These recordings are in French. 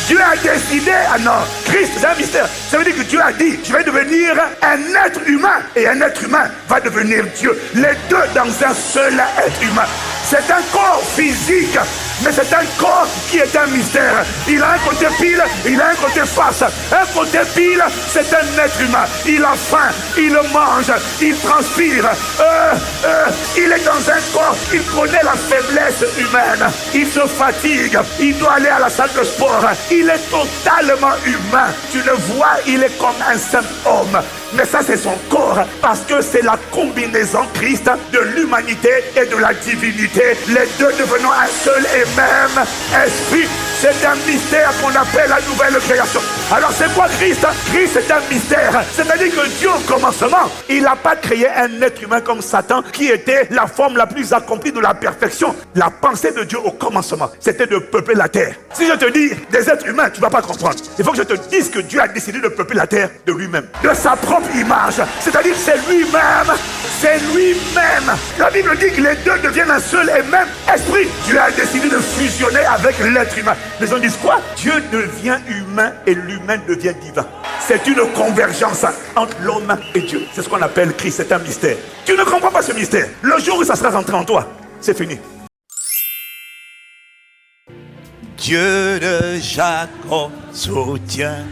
Dieu a décidé, ah non, Christ c'est un mystère. Ça veut dire que Dieu a dit, je vais devenir un être humain. Et un être humain va devenir Dieu. Les deux dans un seul être humain. C'est un corps physique, mais c'est un corps qui est un mystère. Il a un côté pile, il a un côté face. Un côté pile, c'est un être humain. Il a faim, il mange, il transpire. Il est dans un corps, il connaît la faiblesse humaine. Il se fatigue, il doit aller à la salle de sport. Il est totalement humain. Tu le vois, il est comme un simple homme. Mais ça, c'est son corps, parce que c'est la combinaison Christ de l'humanité et de la divinité. Les deux devenant un seul et même esprit. C'est un mystère qu'on appelle la nouvelle création. Alors c'est quoi Christ? Christ est un mystère. C'est-à-dire que Dieu au commencement, il n'a pas créé un être humain comme Satan qui était la forme la plus accomplie de la perfection. La pensée de Dieu au commencement, c'était de peupler la terre. Si je te dis des êtres humains, tu ne vas pas comprendre. Il faut que je te dise que Dieu a décidé de peupler la terre de lui-même, de sa propre image. C'est-à-dire que c'est lui-même. C'est lui-même. La Bible dit que les deux deviennent un seul et même esprit. Dieu a décidé de fusionner avec l'être humain. Les gens disent quoi? Dieu devient humain et l'humain devient divin. C'est une convergence entre l'homme et Dieu. C'est ce qu'on appelle Christ, c'est un mystère. Tu ne comprends pas ce mystère. Le jour où ça sera rentré en toi, c'est fini. Dieu de Jacob soutient.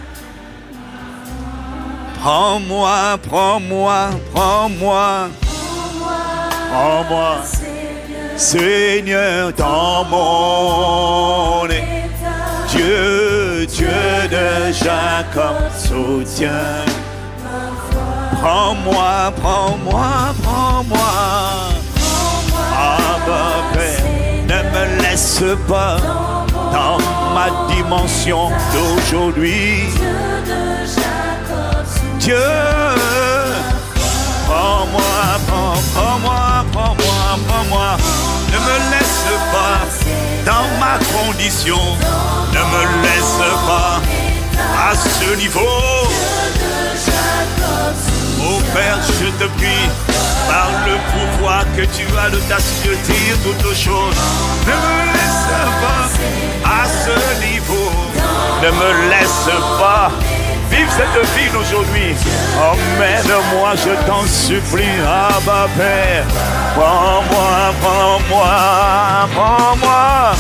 Prends-moi, prends-moi, prends-moi, prends-moi, Seigneur, dans mon état. Dieu, Dieu de Jacob soutient. Prends-moi, prends-moi, prends-moi. Abba Père, ne me laisse pas dans ma dimension d'aujourd'hui. Dieu, prends-moi, prends-moi, prends-moi, prends-moi. Ne me laisse pas dans ma condition. Ne me laisse pas à ce niveau. Oh Père, je te prie, par le pouvoir que tu as de t'assurer toutes choses. Ne me laisse pas à ce niveau. Ne me laisse pas vivre cette vie d'aujourd'hui. Emmène-moi, je t'en supplie, Abba Père. Prends-moi, prends-moi, prends-moi,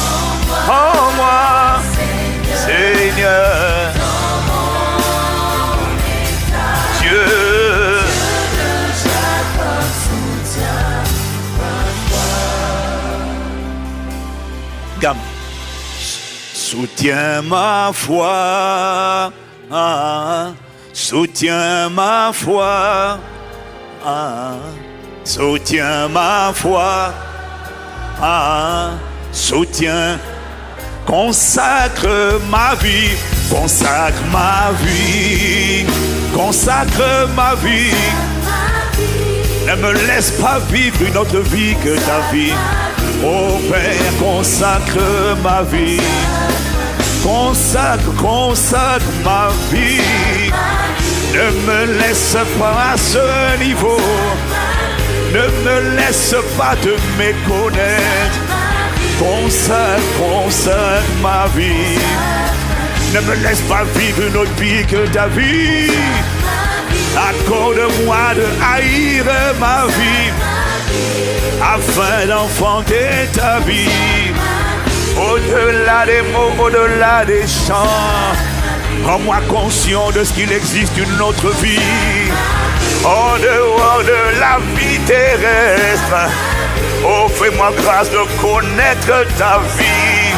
prends-moi, Seigneur. Dieu. Gamme. Soutiens ma foi. Soutiens ma foi, soutiens ma foi, soutiens, consacre ma vie, consacre ma vie, consacre ma vie. Ne me laisse pas vivre une autre vie que ta vie. Oh Père, consacre ma vie. Consacre, consacre ma vie. Ne me laisse pas à ce niveau. Ne me laisse pas te méconnaître. Consacre, consacre ma vie. Ne me laisse pas vivre une autre vie que ta vie. Accorde-moi de haïr ma vie afin d'enfanter ta vie. Au-delà des mots, au-delà des chants, rends-moi conscient de ce qu'il existe une autre vie. En dehors de la vie terrestre, oh, fais-moi grâce de connaître ta vie.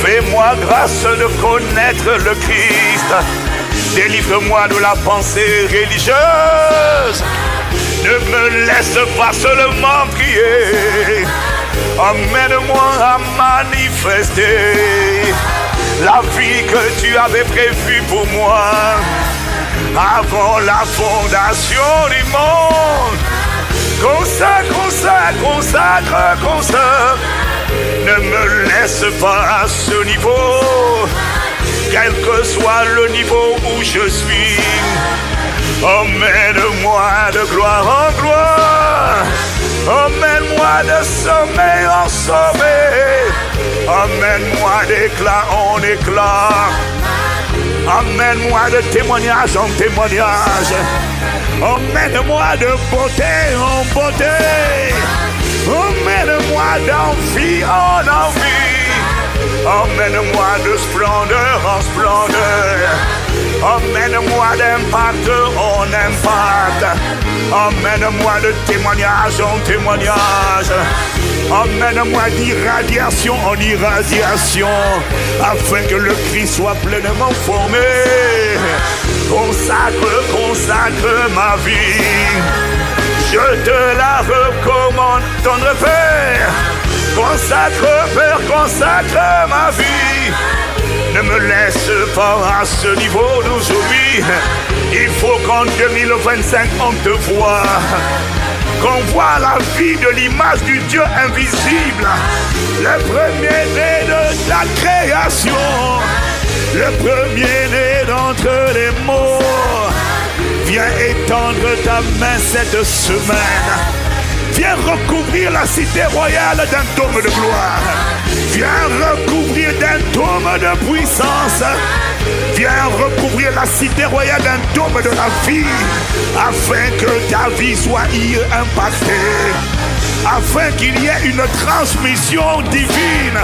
Fais-moi grâce de connaître le Christ. Délivre-moi de la pensée religieuse. Ne me laisse pas seulement prier. Emmène-moi à manifester la vie que tu avais prévue pour moi avant la fondation du monde. Consacre, consacre, consacre, consacre. Ne me laisse pas à ce niveau, quel que soit le niveau où je suis. Emmène-moi de gloire en gloire. Emmène-moi de sommeil en sommeil. Emmène-moi d'éclat en éclat. Emmène-moi de témoignage en témoignage. Emmène-moi de beauté en beauté. Emmène-moi d'envie en envie. Emmène-moi de splendeur en splendeur. Emmène-moi d'impact en impact. Emmène-moi de témoignage en témoignage. Emmène-moi d'irradiation en irradiation, afin que le Christ soit pleinement formé. Consacre, consacre ma vie. Je te la recommande, tendre Père. Consacre, Père, consacre ma vie. Ne me laisse pas à ce niveau d'aujourd'hui. Il faut qu'en 2025 on te voie. Qu'on voit la vie de l'image du Dieu invisible. Le premier-né de ta création. Le premier-né d'entre les morts. Viens étendre ta main cette semaine. Viens recouvrir la cité royale d'un dôme de gloire. Viens recouvrir d'un dôme de puissance. Viens recouvrir la cité royale d'un dôme de la vie, afin que ta vie soit impactée, afin qu'il y ait une transmission divine,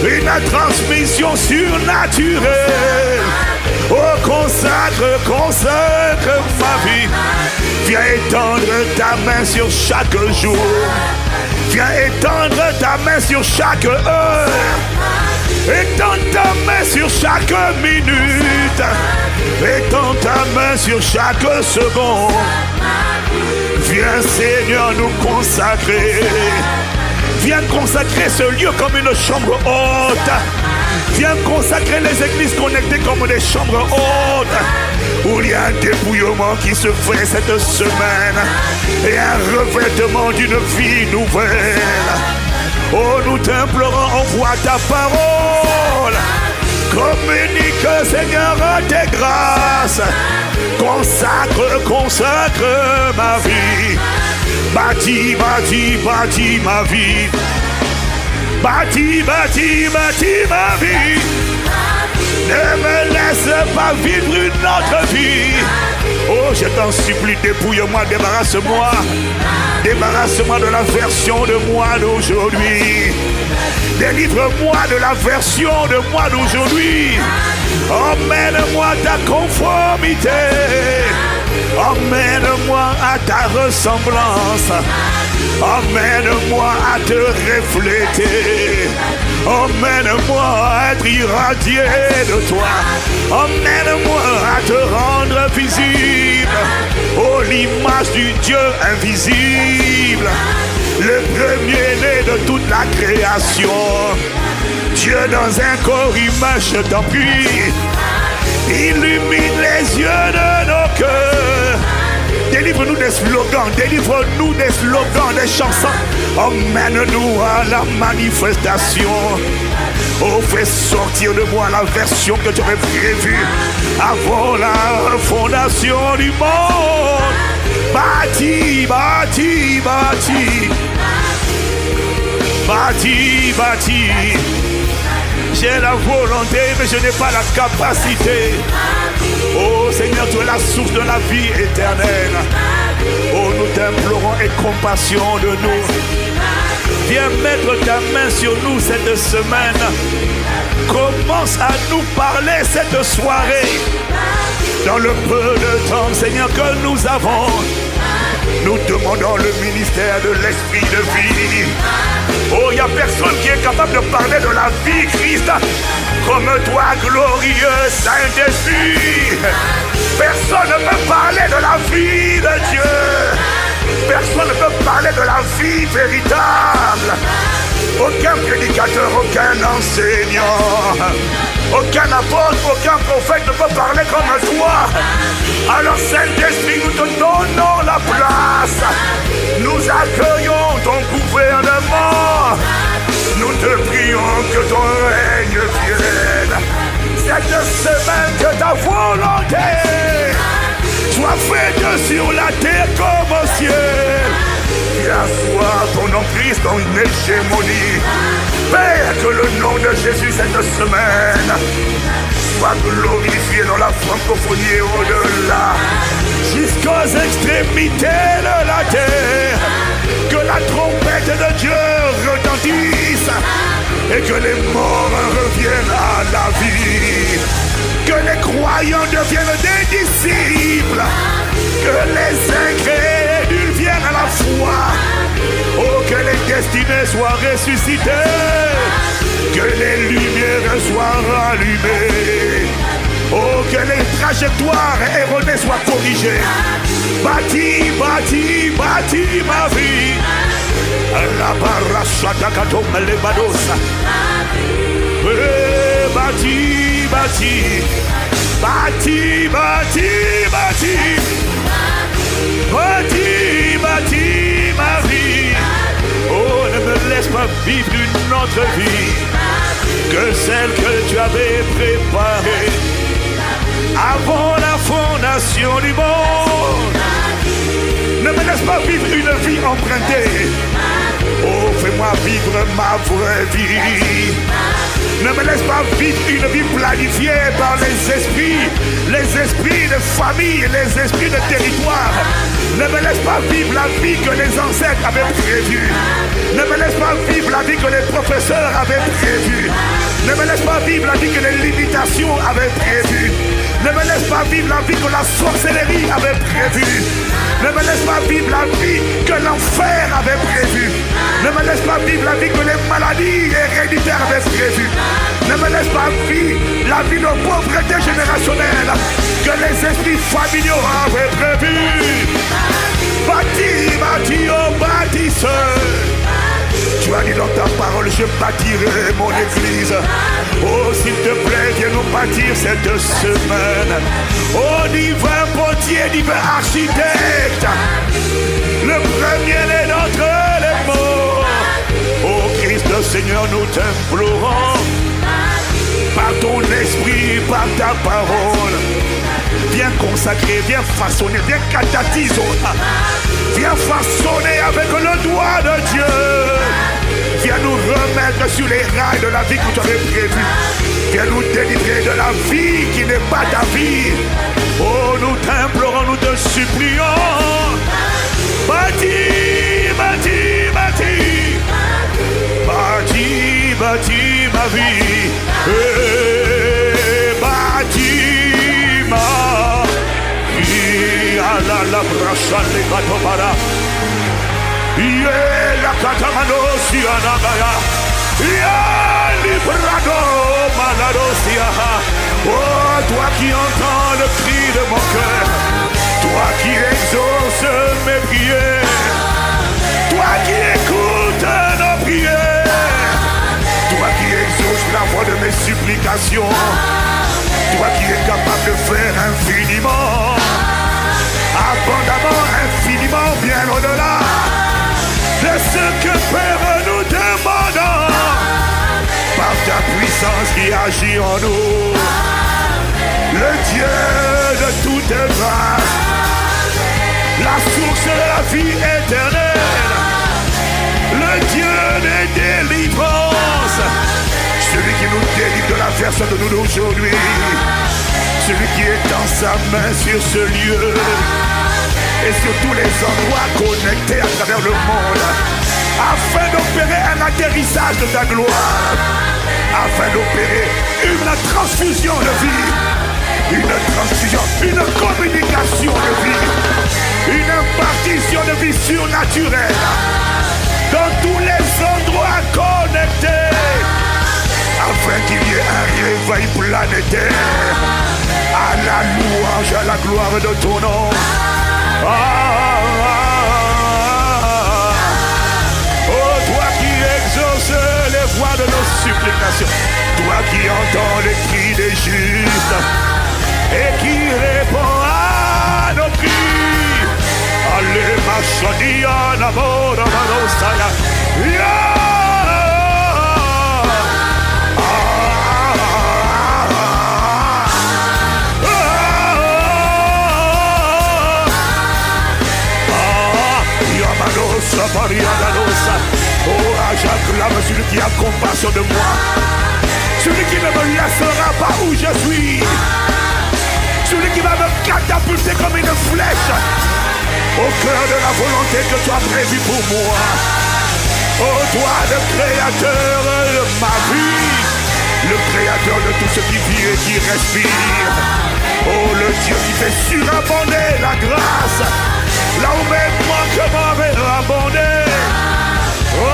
une transmission surnaturelle. Oh, consacre, consacre ma vie. Viens étendre ta main sur chaque jour. Viens étendre ta main sur chaque heure. Étends ta main sur chaque minute. Étends ta main sur chaque seconde. Viens Seigneur nous consacrer. Viens consacrer ce lieu comme une chambre haute. Viens consacrer les églises connectées comme des chambres hautes, où il y a un dépouillement qui se fait cette semaine et un revêtement d'une vie nouvelle. Oh, nous t'implorons, envoie ta parole. Communique, Seigneur, tes grâces. Consacre, consacre ma vie. Bâtis, bâtis, bâtis ma vie. Bâtis, bâtis, bâtis ma vie. Ne me laisse pas vivre une autre vie. Oh, je t'en supplie, dépouille-moi, débarrasse-moi. Débarrasse-moi de la version de moi d'aujourd'hui. Délivre-moi de la version de moi d'aujourd'hui. Emmène-moi à ta conformité. Emmène-moi à ta ressemblance. Emmène-moi à te refléter. Emmène-moi à être irradié de toi. Emmène-moi à te rendre visible. Oh, l'image du Dieu invisible. Le premier-né de toute la création. Dieu dans un corps humain, je t'en prie. Illumine les yeux de nos cœurs. Délivre-nous des slogans, délivre-nous des slogans, des chansons. Emmène-nous à la manifestation. Oh, fais sortir de moi la version que tu avais prévue avant la fondation du monde. Bâtis, bâtis, bâtis. Bâtis, bâtis. J'ai la volonté, mais je n'ai pas la capacité. Oh Seigneur, tu es la source de la vie éternelle. Oh, nous t'implorons, aie compassion de nous. Viens mettre ta main sur nous cette semaine. Commence à nous parler cette soirée. Dans le peu de temps, Seigneur, que nous avons, nous demandons le ministère de l'Esprit de vie. Oh, il n'y a personne qui est capable de parler de la vie, Christ, comme toi, glorieux Saint-Esprit. Personne ne peut parler de la vie de Dieu. Personne ne peut parler de la vie véritable. Aucun prédicateur, aucun enseignant, aucun apôtre, aucun prophète ne peut parler comme toi. Alors Saint-Esprit, nous te donnons la place. Nous accueillons ton gouvernement. Nous te prions que ton règne vienne. Cette semaine, que ta volonté soit faite sur la terre comme au ciel. Viens asseoir ton emprise dans une hégémonie. Père, que le nom de Jésus cette semaine soit glorifié dans la francophonie et au-delà, jusqu'aux extrémités de la terre. Que la trompette de Dieu retentisse et que les morts reviennent à la vie. Que les croyants deviennent des disciples. Que les incrédules viennent à la foi. Oh, que les destinées soient ressuscitées. Que les lumières soient rallumées. Oh, que les trajectoires erronées soient corrigées. Bâtis, bâtis, bâtis ma vie. La barrachata katom les bados. Bâtis, bâtis. Bâtis, bâtis, bâtis. Bâtis, bâtis ma vie. Oh, ne me laisse pas vivre une autre vie que celle que tu avais préparée avant la fondation du monde. Ne me laisse pas vivre une vie empruntée. Oh, fais-moi vivre ma vraie vie. Ne me laisse pas vivre une vie planifiée par les esprits de famille, les esprits de territoire. Ne me laisse pas vivre la vie que les ancêtres avaient prévue. Ne me laisse pas vivre la vie que les professeurs avaient prévue. Ne me laisse pas vivre la vie que les limitations avaient prévue. Ne me laisse pas vivre la vie que la sorcellerie avait prévue. Ne me laisse pas vivre la vie que l'enfer avait prévue. Ne me laisse pas vivre la vie que les maladies héréditaires avaient prévue. Ne me laisse pas vivre la vie de pauvreté générationnelle que les esprits familiaux avaient prévue. Bâtis, bâtis, oh bâtisseur. Tu as dit dans ta parole, je bâtirai mon église. Oh, s'il te plaît, viens nous bâtir cette semaine. Oh, divin portier, divin architecte, le premier d'entre les morts. Oh, Christ le Seigneur, nous t'implorons, par ton esprit, par ta parole. Viens consacrer, viens façonner, viens catatiser. Viens façonner avec le doigt de Dieu. Viens nous remettre sur les rails de la vie que tu avais prévue. Viens nous délivrer de la vie qui n'est pas ta vie. Oh, nous t'implorons, nous te supplions. Bâtis, bâtis, bâtis. Bâtis, bâtis ma vie. Bâtis ma vie. La bracha les batobara. La catamano si anagaya. Librado malarosia. Oh, toi qui entends le cri de mon cœur, toi qui exauces mes prières, toi qui écoutes nos prières, toi qui exauces la voix de mes supplications, toi qui es capable de faire infiniment, abondamment, infiniment, bien au-delà de ce que Père nous demandons, par ta puissance qui agit en nous, le Dieu de toute grâce, la source de la vie éternelle, le Dieu des délivrances, celui qui nous délivre de la personne de nous d'aujourd'hui, celui qui étend sa main sur ce lieu et sur tous les endroits connectés à travers le monde, afin d'opérer un atterrissage de ta gloire, afin d'opérer une transfusion de vie, une transfusion, une communication de vie, une impartition de vie surnaturelle dans tous les endroits connectés, afin qu'il y ait un réveil planétaire à la louange, à la gloire de ton nom. Oh, toi qui exauces les voix de nos supplications, toi qui entends les cris des justes et qui réponds à nos cris. Allez, ma chadia, l'amour, l'amour, j'acclame celui qui a compassion de moi. Celui qui ne me laissera pas où je suis. Celui qui va me catapulter comme une flèche au cœur de la volonté que tu as prévue pour moi. Oh toi, le créateur de ma vie, le créateur de tout ce qui vit et qui respire. Oh le Dieu qui fait surabonder la grâce là où mes manquements avaient abondé. Oh,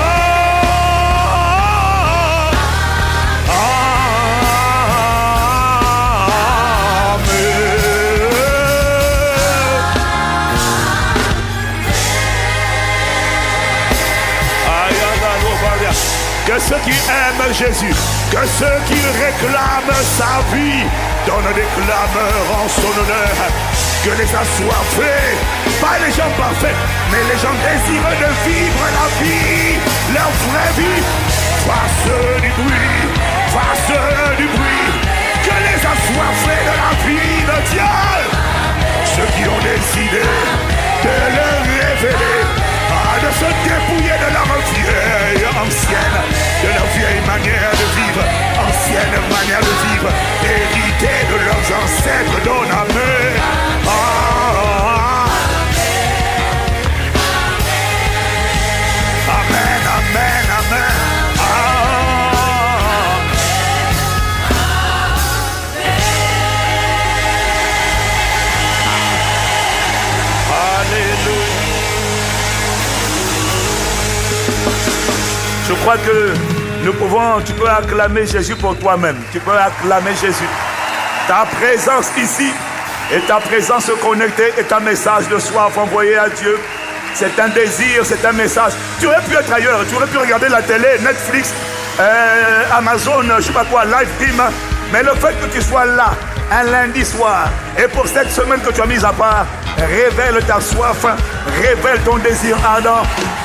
que ceux qui aiment Jésus, que ceux qui réclament sa vie, donnent des clameurs en son honneur. Que les assoiffés, pas les gens parfaits, mais les gens désireux de vivre la vie, leur vraie vie, fassent du bruit, fassent du bruit. Que les assoiffés de la vie de Dieu, ceux qui ont décidé de le révéler, de se dépouiller de leur vieille ancienne, de leur vieille manière de vivre, ancienne manière de vivre, héritée de leurs ancêtres dont la main. Amen, amen, amen. Alléluia. Je crois que tu peux acclamer Jésus pour toi-même. Tu peux acclamer Jésus. Ta présence ici et ta présence connectée est un message de soif envoyé à Dieu. C'est un désir, c'est un message. Tu aurais pu être ailleurs, tu aurais pu regarder la télé, Netflix, Amazon, je ne sais pas quoi, Live Team. Mais le fait que tu sois là, un lundi soir, et pour cette semaine que tu as mise à part, révèle ta soif, révèle ton désir ardent,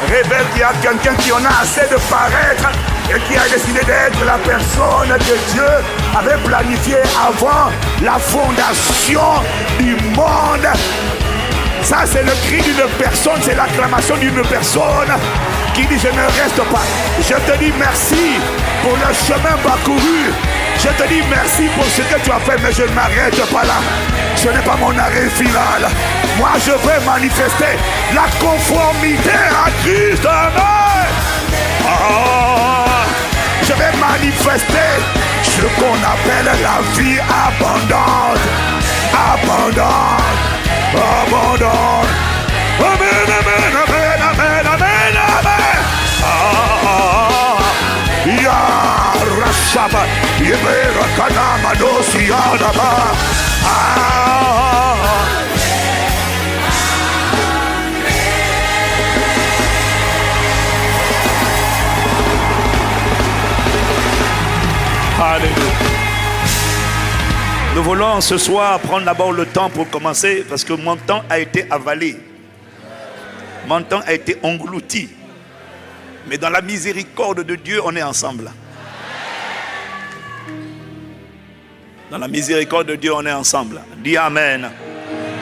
révèle qu'il y a quelqu'un qui en a assez de paraître et qui a décidé d'être la personne que Dieu avait planifiée avant la fondation du monde. Ça, c'est le cri d'une personne, c'est l'acclamation d'une personne qui dit: je ne reste pas. Je te dis merci pour le chemin parcouru. Je te dis merci pour ce que tu as fait, mais je ne m'arrête pas là. Ce n'est pas mon arrêt final. Moi, je veux manifester la conformité à Christ. Amen. Je vais manifester ce qu'on appelle la vie abondante. Abondante. Abondante. Amen, amen, amen, amen, amen, amen. Ya Rashaba, Yebera Kanama Dosi Adaba. Alléluia. Nous voulons ce soir prendre d'abord le temps pour commencer parce que mon temps a été avalé. Mon temps a été englouti. Mais dans la miséricorde de Dieu, on est ensemble. Dans la miséricorde de Dieu, on est ensemble. Dis Amen.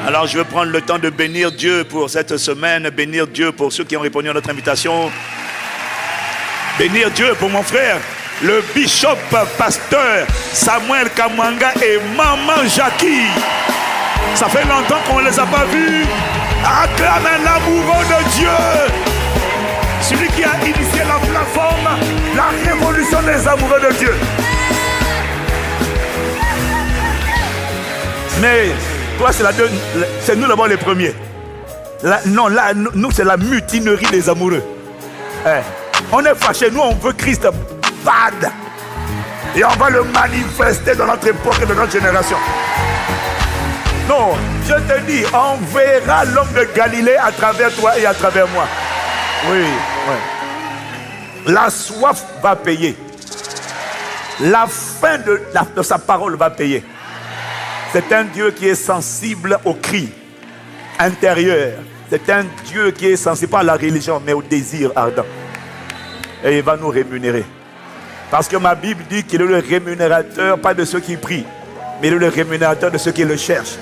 Alors je vais prendre le temps de bénir Dieu pour cette semaine, bénir Dieu pour ceux qui ont répondu à notre invitation. Bénir Dieu pour mon frère, le bishop pasteur Samuel Kamwanga et maman Jackie. Ça fait longtemps qu'on ne les a pas vus. Acclamez l'amoureux de Dieu. Celui qui a initié la plateforme, la révolution des amoureux de Dieu. Mais toi, c'est nous d'abord les premiers. Non, là, nous, c'est la mutinerie des amoureux. On est fâchés, nous, on veut Christ bad. Et on va le manifester dans notre époque et dans notre génération. Non, je te dis, on verra l'homme de Galilée à travers toi et à travers moi. Oui, oui. La soif va payer. La fin de sa parole va payer. C'est un Dieu qui est sensible aux cris intérieurs. C'est un Dieu qui est sensible pas à la religion, mais au désir ardent. Et il va nous rémunérer. Parce que ma Bible dit qu'il est le rémunérateur, pas de ceux qui prient, mais il est le rémunérateur de ceux qui le cherchent.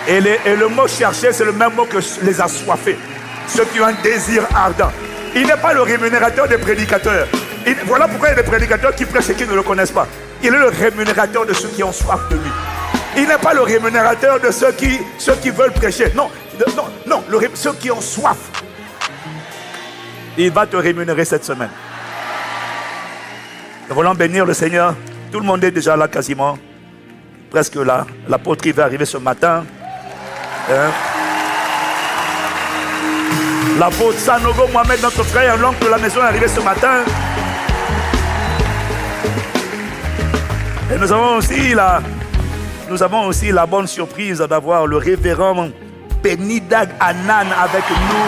Et le mot chercher, c'est le même mot que les assoiffés. Ceux qui ont un désir ardent. Il n'est pas le rémunérateur des prédicateurs. Voilà pourquoi il y a des prédicateurs qui prêchent et qui ne le connaissent pas. Il est le rémunérateur de ceux qui ont soif de lui. Il n'est pas le rémunérateur de ceux qui veulent prêcher. Non, ceux qui ont soif. Il va te rémunérer cette semaine. Nous voulons bénir le Seigneur. Tout le monde est déjà là quasiment. Presque là. L'apôtre va arriver ce matin. L'apôtre Sanogo Mohamed, notre frère, l'oncle de la maison, est arrivé ce matin. Et nous avons aussi la bonne surprise d'avoir le révérend Benidag Anan avec nous.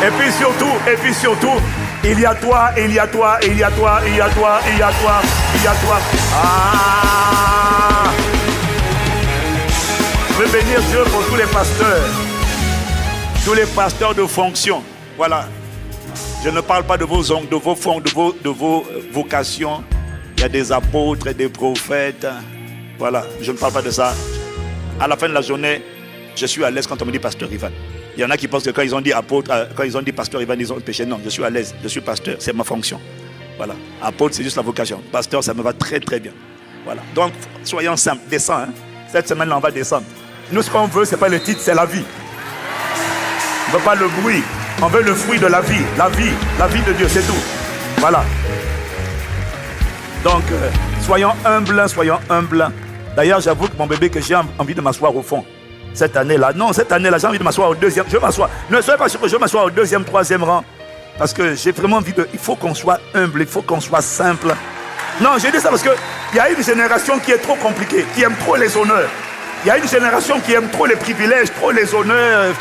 Et puis surtout, il y a toi. Ah! Je veux bénir Dieu pour tous les pasteurs de fonction. Voilà. Je ne parle pas de vos ongles, de vos vocations. Il y a des apôtres et des prophètes. Voilà, je ne parle pas de ça. À la fin de la journée, je suis à l'aise quand on me dit pasteur Ivan. Il y en a qui pensent que quand ils ont dit apôtre, quand ils ont dit pasteur Ivan, ils ont péché. Non, je suis à l'aise. Je suis pasteur, c'est ma fonction. Voilà. Apôtre, c'est juste la vocation. Pasteur, ça me va très très bien. Voilà. Donc, soyons simples. Descends. Hein. Cette semaine-là, on va descendre. Nous, ce qu'on veut, ce n'est pas le titre, c'est la vie. On ne veut pas le bruit. On veut le fruit de la vie. La vie de Dieu, c'est tout. Voilà. Donc, soyons humbles. D'ailleurs, j'avoue que mon bébé, que j'ai envie de m'asseoir au fond. Cette année-là, j'ai envie de m'asseoir au deuxième. Je vais m'asseoir. Ne soyez pas sûr que je vais m'asseoir au deuxième, troisième rang. Parce que j'ai vraiment envie de... Il faut qu'on soit humble, il faut qu'on soit simple. Non, j'ai dit ça parce qu'il y a une génération qui est trop compliquée, qui aime trop les honneurs. Il y a une génération qui aime trop les privilèges, trop les honneurs,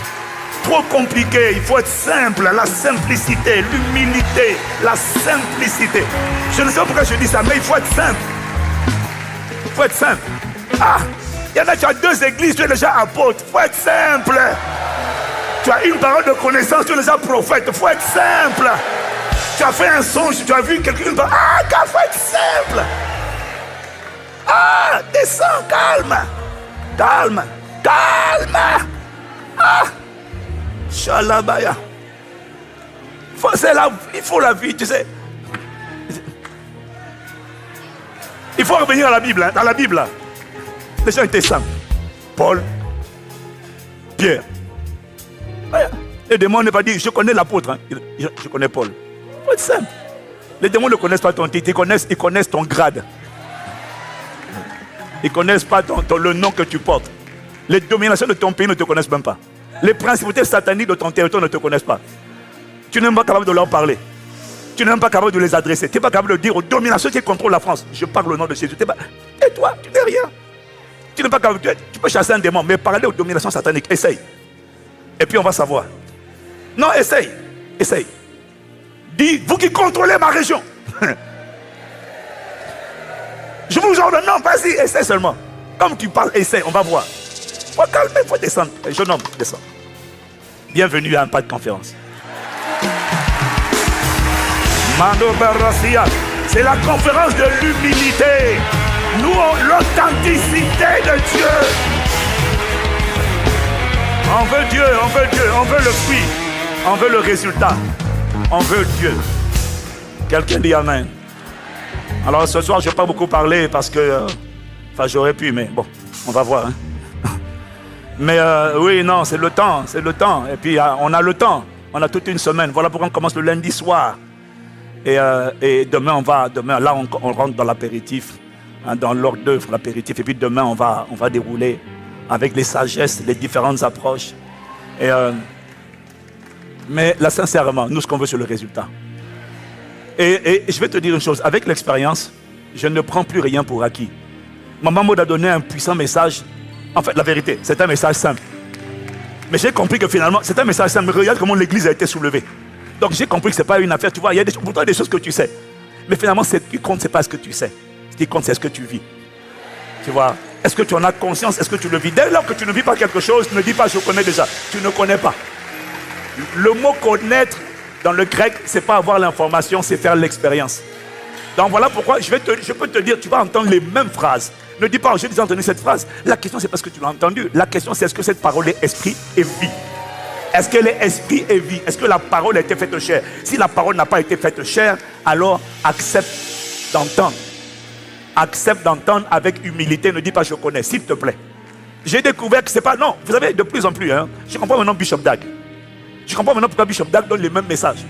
trop compliqué. Il faut être simple, la simplicité, l'humilité, la simplicité. Je ne sais pas pourquoi je dis ça, mais il faut être simple. Il faut être simple. Ah, il y en a qui ont 2 églises, tu es déjà apôtre. Il faut être simple. Tu as une parole de connaissance, tu es déjà prophète. Il faut être simple. Tu as fait un songe, tu as vu quelqu'un. Ah, il faut être simple. Ah, descends, calme. Ah, Shalabaya. Il faut la vie, tu sais. Il faut revenir à la Bible. Hein. Dans la Bible, les gens étaient simples. Paul, Pierre. Les démons ne pas dire, je connais l'apôtre. Hein. Je connais Paul. Il faut être simple. Les démons ne connaissent pas ton titre, ils connaissent ton grade. Ils ne connaissent pas le nom que tu portes. Les dominations de ton pays ne te connaissent même pas. Les principautés sataniques de ton territoire ne te connaissent pas. Tu n'es même pas capable de leur parler. Tu n'es même pas capable de les adresser. Tu n'es pas capable de dire aux dominations qui contrôlent la France, je parle au nom de Jésus. Et toi, tu n'es rien. Tu n'es pas capable. Tu peux chasser un démon, mais parler aux dominations sataniques, essaye. Et puis on va savoir. Non, essaye. Dis, vous qui contrôlez ma région. Je vous ordonne, non, vas-y, essaie seulement. Comme tu parles, essaie, on va voir. Il faut calmer, il faut descendre. Jeune homme, descends. Bienvenue à un pas de conférence. Mando Barrasia, c'est la conférence de l'humilité. Nous, l'authenticité de Dieu. On veut Dieu, on veut le fruit, on veut le résultat, on veut Dieu. Quelqu'un dit Amen. Alors ce soir, je ne vais pas beaucoup parler parce que... j'aurais pu, mais bon, on va voir. Hein. Mais oui, non, c'est le temps. Et puis, on a le temps. On a toute une semaine. Voilà pourquoi on commence le lundi soir. Et demain, là, on rentre dans l'apéritif, hein, dans l'ordre d'œuvre, l'apéritif. Et puis demain, on va dérouler avec les sagesses, les différentes approches. Mais là, sincèrement, nous, ce qu'on veut, c'est le résultat. Et je vais te dire une chose, avec l'expérience, je ne prends plus rien pour acquis. Maman Maud a donné un puissant message. En fait, la vérité, c'est un message simple. Mais j'ai compris que finalement, c'est un message simple. Regarde comment l'église a été soulevée. Donc j'ai compris que ce n'est pas une affaire. Tu vois, il y a pourtant des choses que tu sais. Mais finalement, ce qui compte, ce n'est pas ce que tu sais. Ce qui compte, c'est ce que tu vis. Tu vois, est-ce que tu en as conscience? Est-ce que tu le vis? Dès lors que tu ne vis pas quelque chose, ne dis pas je connais déjà. Tu ne connais pas. Le mot connaître, dans le grec, ce n'est pas avoir l'information, c'est faire l'expérience. Donc voilà pourquoi je peux te dire, tu vas entendre les mêmes phrases. Ne dis pas, j'ai déjà entendu cette phrase. La question, c'est parce que tu l'as entendue. La question, c'est est-ce que cette parole est esprit et vie? Est-ce qu'elle est esprit et vie? Est-ce que la parole a été faite chair? Si la parole n'a pas été faite chair, alors accepte d'entendre. Accepte d'entendre avec humilité. Ne dis pas je connais, s'il te plaît. J'ai découvert que c'est pas... Non, vous savez, de plus en plus, je comprends maintenant Bishop Dag. Je comprends maintenant pourquoi Bishop Dag donne les mêmes messages.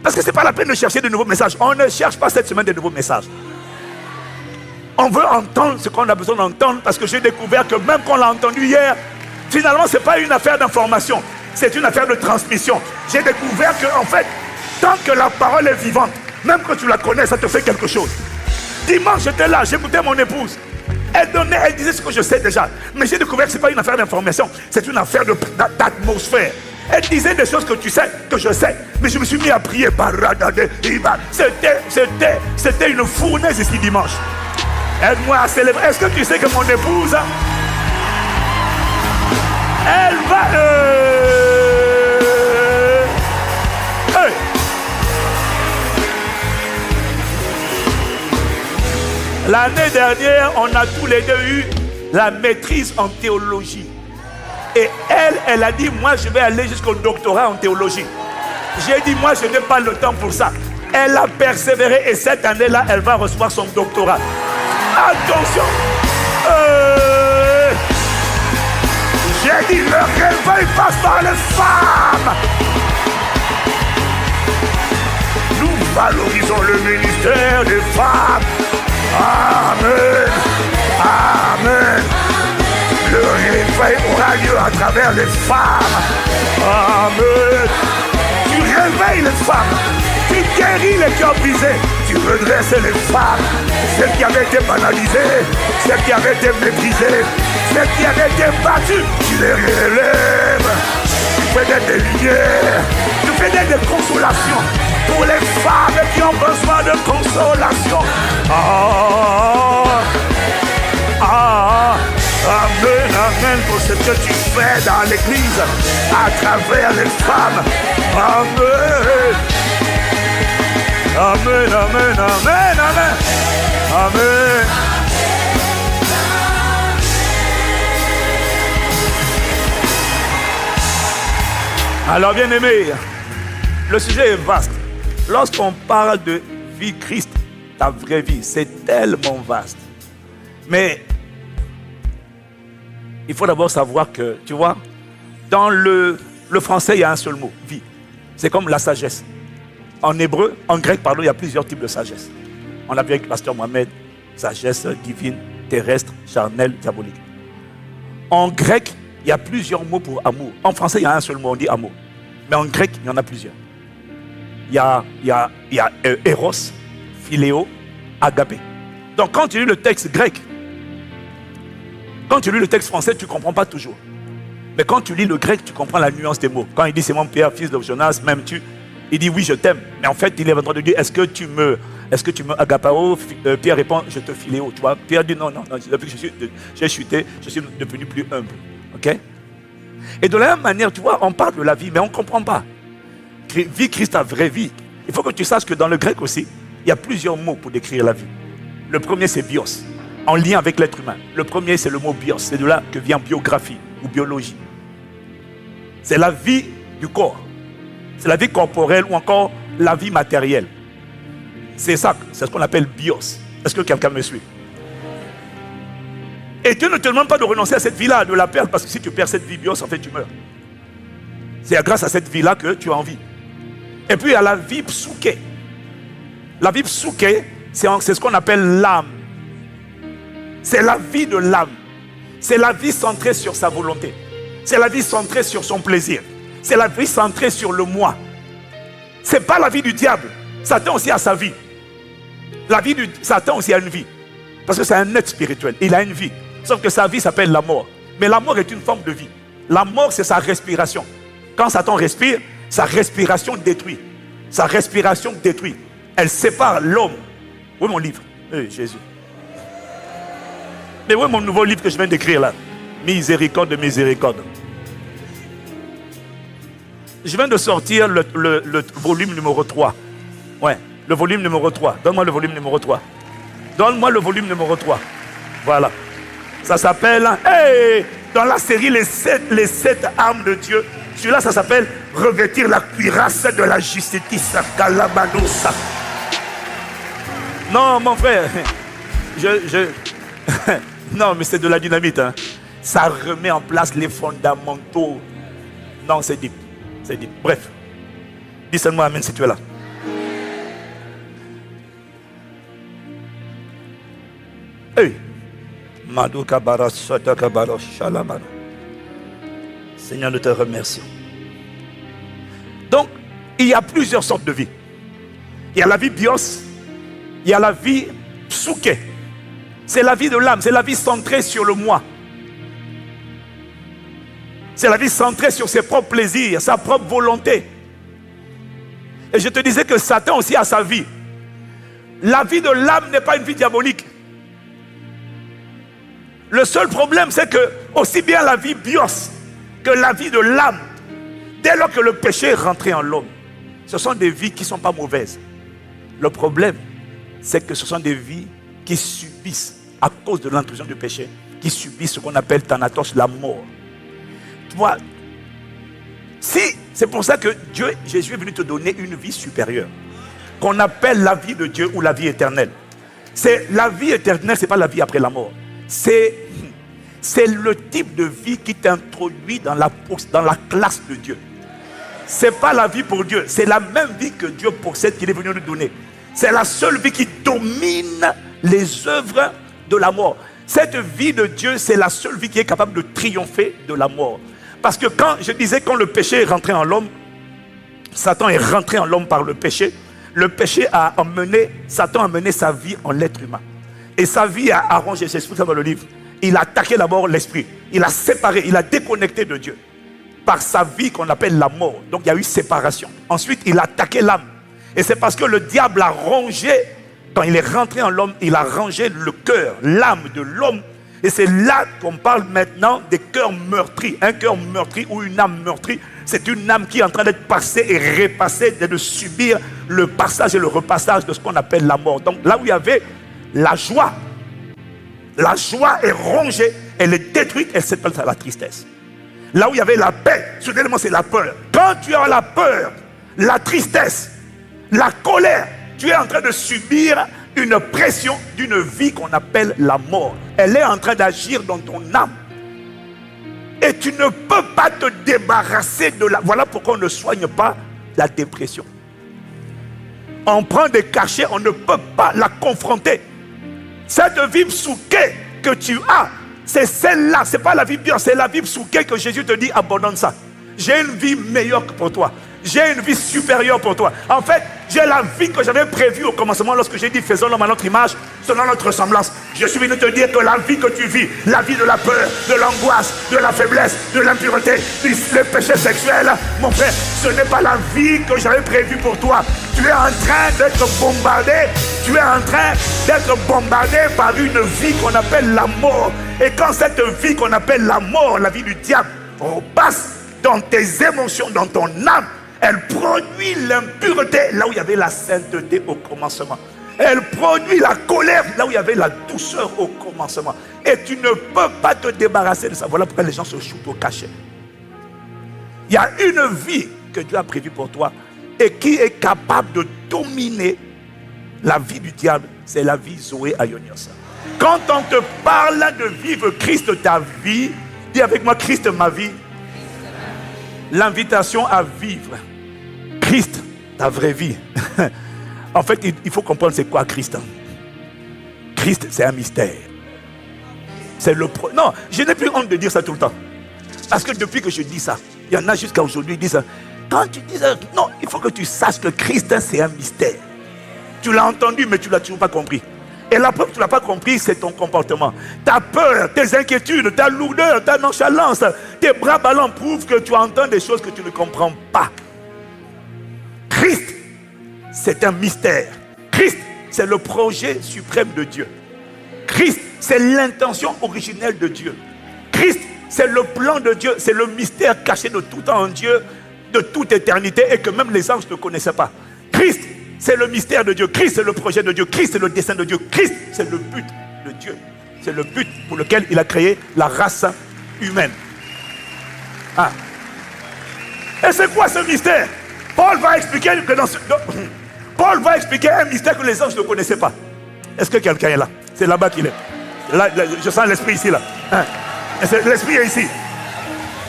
Parce que ce n'est pas la peine de chercher de nouveaux messages. On ne cherche pas cette semaine de nouveaux messages. On veut entendre ce qu'on a besoin d'entendre parce que j'ai découvert que même qu'on l'a entendu hier, finalement, ce n'est pas une affaire d'information. C'est une affaire de transmission. J'ai découvert que, en fait, tant que la parole est vivante, même quand tu la connais, ça te fait quelque chose. Dimanche, j'étais là, j'écoutais mon épouse. Elle disait ce que je sais déjà. Mais j'ai découvert que ce n'est pas une affaire d'information. C'est une affaire d'atmosphère. Elle disait des choses que tu sais, que je sais. Mais je me suis mis à prier. C'était une fournaise ici dimanche. Aide-moi à célébrer. Est-ce que tu sais que mon épouse, elle va... Hey. L'année dernière, on a tous les deux eu la maîtrise en théologie. Et elle a dit, moi je vais aller jusqu'au doctorat en théologie. J'ai dit, moi je n'ai pas le temps pour ça. Elle a persévéré et cette année-là, elle va recevoir son doctorat. Attention! J'ai dit, le réveil passe par les femmes. Nous valorisons le ministère des femmes. Amen. Amen. Le réveil aura lieu à travers les femmes. Amen. Tu réveilles les femmes. Tu guéris les cœurs brisés. Tu redresses les femmes. Celles qui avaient été banalisées. Celles qui avaient été méprisées. Celles qui avaient été battues. Tu les relèves. Tu fais des lumières. Tu fais des consolations. Pour les femmes qui ont besoin de consolation. Amen, amen pour ce que tu fais dans l'église à travers les femmes. Amen. Amen, amen, amen, amen. Amen. Alors bien aimé, le sujet est vaste. Lorsqu'on parle de vie Christ, ta vraie vie, c'est tellement vaste. Mais il faut d'abord savoir que, tu vois, dans le français, il y a un seul mot, vie. C'est comme la sagesse. En hébreu, en grec, pardon, il y a plusieurs types de sagesse. On l'a vu avec Pasteur Mohamed, sagesse divine, terrestre, charnelle, diabolique. En grec, il y a plusieurs mots pour amour. En français, il y a un seul mot, on dit amour. Mais en grec, il y en a plusieurs. Il y a Eros, Philéo, Agapé. Donc quand tu lis le texte grec, quand tu lis le texte français, tu ne comprends pas toujours. Mais quand tu lis le grec, tu comprends la nuance des mots. Quand il dit c'est mon Pierre, fils de Jonas, m'aimes-tu? Il dit oui, je t'aime. Mais en fait, il est en train de dire est-ce que tu me agapao? Pierre répond je te philéo. Tu vois, Pierre dit non, depuis que j'ai chuté, je suis devenu plus humble. Ok? Et de la même manière, tu vois, on parle de la vie, mais on ne comprend pas. Vie Christ, ta vraie vie. Il faut que tu saches que dans le grec aussi, il y a plusieurs mots pour décrire la vie. Le premier, c'est bios, en lien avec l'être humain. Le premier, c'est le mot bios. C'est de là que vient biographie ou biologie. C'est la vie du corps. C'est la vie corporelle ou encore la vie matérielle. C'est ça, c'est ce qu'on appelle bios. Est-ce que quelqu'un me suit? Et Dieu ne te demande pas de renoncer à cette vie-là, de la perdre, parce que si tu perds cette vie bios, en fait, tu meurs. C'est grâce à cette vie-là que tu as envie. Et puis il y a la vie psouké. La vie psouké, c'est ce qu'on appelle l'âme. C'est la vie de l'âme. C'est la vie centrée sur sa volonté. C'est la vie centrée sur son plaisir. C'est la vie centrée sur le moi. Ce n'est pas la vie du diable. Satan aussi a sa vie. La vie du Satan aussi a une vie. Parce que c'est un être spirituel. Il a une vie. Sauf que sa vie s'appelle la mort. Mais la mort est une forme de vie. La mort, c'est sa respiration. Quand Satan respire, sa respiration détruit. Sa respiration détruit. Elle sépare l'homme. Où est mon livre? Jésus. Mais où est mon nouveau livre que je viens d'écrire là? Miséricorde, miséricorde. Je viens de sortir le volume numéro 3. Ouais, le volume numéro 3. Donne-moi le volume numéro 3. Donne-moi le volume numéro 3. Voilà. Ça s'appelle, dans la série les sept armes de Dieu, celui-là, ça s'appelle revêtir la cuirasse de la justice. Kalabadosa. Non, mon frère, non, mais c'est de la dynamite. Hein. Ça remet en place les fondamentaux. Non, c'est deep. C'est deep. Bref, dis seulement amen si tu es là. Hey. Seigneur, nous te remercions. Donc, il y a plusieurs sortes de vie. Il y a la vie bios, il y a la vie psuké. C'est la vie de l'âme, c'est la vie centrée sur le moi. C'est la vie centrée sur ses propres plaisirs, sa propre volonté. Et je te disais que Satan aussi a sa vie. La vie de l'âme n'est pas une vie diabolique. Le seul problème, c'est que aussi bien la vie bios que la vie de l'âme, dès lors que le péché est rentré en l'homme, ce sont des vies qui ne sont pas mauvaises. Le problème, c'est que ce sont des vies qui subissent, à cause de l'intrusion du péché, qui subissent ce qu'on appelle thanatos, la mort. Tu vois, c'est pour ça que Jésus est venu te donner une vie supérieure, qu'on appelle la vie de Dieu ou la vie éternelle. C'est la vie éternelle, ce n'est pas la vie après la mort. C'est le type de vie qui t'introduit dans la classe de Dieu. Ce n'est pas la vie pour Dieu, c'est la même vie que Dieu possède qu'il est venu nous donner. C'est la seule vie qui domine les œuvres de la mort. Cette vie de Dieu, c'est la seule vie qui est capable de triompher de la mort. Parce que quand le péché est rentré en l'homme, Satan est rentré en l'homme par le péché. Le péché Satan a mené sa vie en l'être humain. Et sa vie a arrangé, c'est tout ça dans le livre. Il a attaqué d'abord l'esprit. Il a séparé, il a déconnecté de Dieu. Par sa vie qu'on appelle la mort. Donc il y a eu séparation. Ensuite, il a attaqué l'âme. Et c'est parce que le diable a rongé, quand il est rentré en l'homme, il a rongé le cœur, l'âme de l'homme. Et c'est là qu'on parle maintenant des cœurs meurtris. Un cœur meurtri ou une âme meurtrie, c'est une âme qui est en train d'être passée et repassée, de subir le passage et le repassage de ce qu'on appelle la mort. Donc là où il y avait la joie est rongée, elle est détruite, elle s'appelle la tristesse. Là où il y avait la paix, soudainement c'est la peur. Quand tu as la peur, la tristesse, la colère, tu es en train de subir une pression d'une vie qu'on appelle la mort. Elle est en train d'agir dans ton âme. Et tu ne peux pas te débarrasser de la... Voilà pourquoi on ne soigne pas la dépression. On prend des cachets, on ne peut pas la confronter. Cette vie psuké que tu as, c'est celle-là, c'est pas la vie bien, c'est la vie psuké que Jésus te dit, abandonne ça. J'ai une vie meilleure que pour toi. J'ai une vie supérieure pour toi. En fait, j'ai la vie que j'avais prévue au commencement lorsque j'ai dit faisons l'homme à notre image, selon notre ressemblance. Je suis venu te dire que la vie que tu vis, la vie de la peur, de l'angoisse, de la faiblesse, de l'impureté, le péché sexuel, mon frère, ce n'est pas la vie que j'avais prévue pour toi. Tu es en train d'être bombardé. Tu es en train d'être bombardé par une vie qu'on appelle la mort. Et quand cette vie qu'on appelle la mort, la vie du diable, repasse dans tes émotions, dans ton âme, elle produit l'impureté là où il y avait la sainteté au commencement. Elle produit la colère là où il y avait la douceur au commencement. Et tu ne peux pas te débarrasser de ça. Voilà pourquoi les gens se shootent au cachet. Il y a une vie que Dieu a prévue pour toi et qui est capable de dominer la vie du diable. C'est la vie Zoé Aionios. Quand on te parle de vivre Christ ta vie, dis avec moi Christ ma vie. L'invitation à vivre Christ, ta vraie vie. En fait, il faut comprendre c'est quoi Christ. Christ, c'est un mystère. C'est le Non, je n'ai plus honte de dire ça tout le temps. Parce que depuis que je dis ça, il y en a jusqu'à aujourd'hui qui disent ça. Quand tu dis ça, non, il faut que tu saches que Christ, c'est un mystère. Tu l'as entendu, mais tu ne l'as toujours pas compris. Et la preuve que tu ne l'as pas compris, c'est ton comportement. Ta peur, tes inquiétudes, ta lourdeur, ta nonchalance, tes bras ballants prouvent que tu entends des choses que tu ne comprends pas. Christ, c'est un mystère. Christ, c'est le projet suprême de Dieu. Christ, c'est l'intention originelle de Dieu. Christ, c'est le plan de Dieu. C'est le mystère caché de tout temps en Dieu, de toute éternité, et que même les anges ne connaissaient pas. Christ, c'est le mystère de Dieu. Christ, c'est le projet de Dieu. Christ, c'est le dessein de Dieu. Christ, c'est le but de Dieu. C'est le but pour lequel il a créé la race humaine. Ah. Et c'est quoi ce mystère? Paul va expliquer Paul va expliquer un mystère que les anges ne connaissaient pas. Est-ce que quelqu'un est là? C'est là-bas qu'il est. Là, je sens l'esprit ici, là. Hein? L'esprit est ici.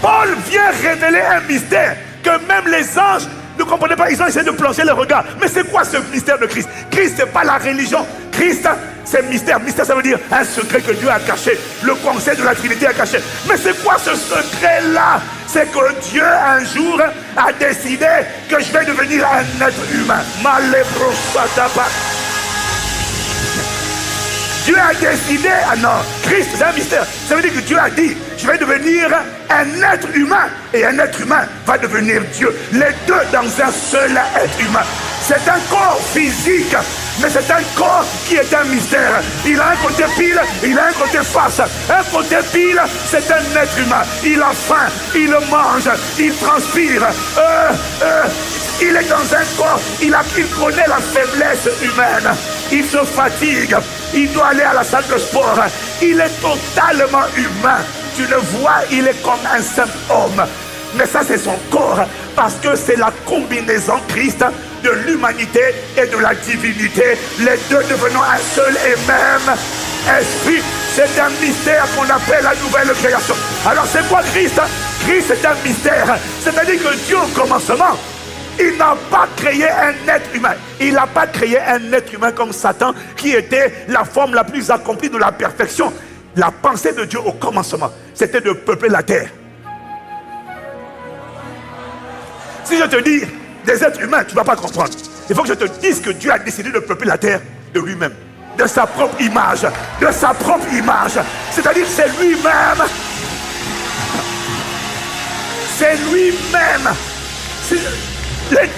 Paul vient révéler un mystère que même les anges ne comprenaient pas. Ils ont essayé de plonger le regard. Mais c'est quoi ce mystère de Christ? Christ, c'est pas la religion. Christ, c'est mystère. Mystère, ça veut dire un secret que Dieu a caché. Le conseil de la Trinité a caché. Mais c'est quoi ce secret-là? C'est que Dieu, un jour, a décidé que je vais devenir un être humain. Dieu a décidé, ah non, Christ, c'est un mystère. Ça veut dire que Dieu a dit, je vais devenir un être humain. Et un être humain va devenir Dieu. Les deux dans un seul être humain. C'est un corps physique, mais c'est un corps qui est un mystère. Il a un côté pile, il a un côté face. Un côté pile, c'est un être humain. Il a faim, il mange, il transpire. Il est dans un corps, il connaît la faiblesse humaine. Il se fatigue, il doit aller à la salle de sport. Il est totalement humain. Tu le vois, il est comme un simple homme. Mais ça, c'est son corps, parce que c'est la combinaison Christ de l'humanité et de la divinité. Les deux devenant un seul et même esprit. C'est un mystère qu'on appelle la nouvelle création. Alors, c'est quoi Christ? Christ, c'est un mystère. C'est-à-dire que Dieu, au commencement, il n'a pas créé un être humain. Il n'a pas créé un être humain comme Satan, qui était la forme la plus accomplie de la perfection. La pensée de Dieu au commencement, c'était de peupler la terre. Si je te dis des êtres humains, tu ne vas pas comprendre. Il faut que je te dise que Dieu a décidé de peupler la terre de lui-même, de sa propre image, de sa propre image. C'est-à-dire que c'est lui-même. C'est lui-même.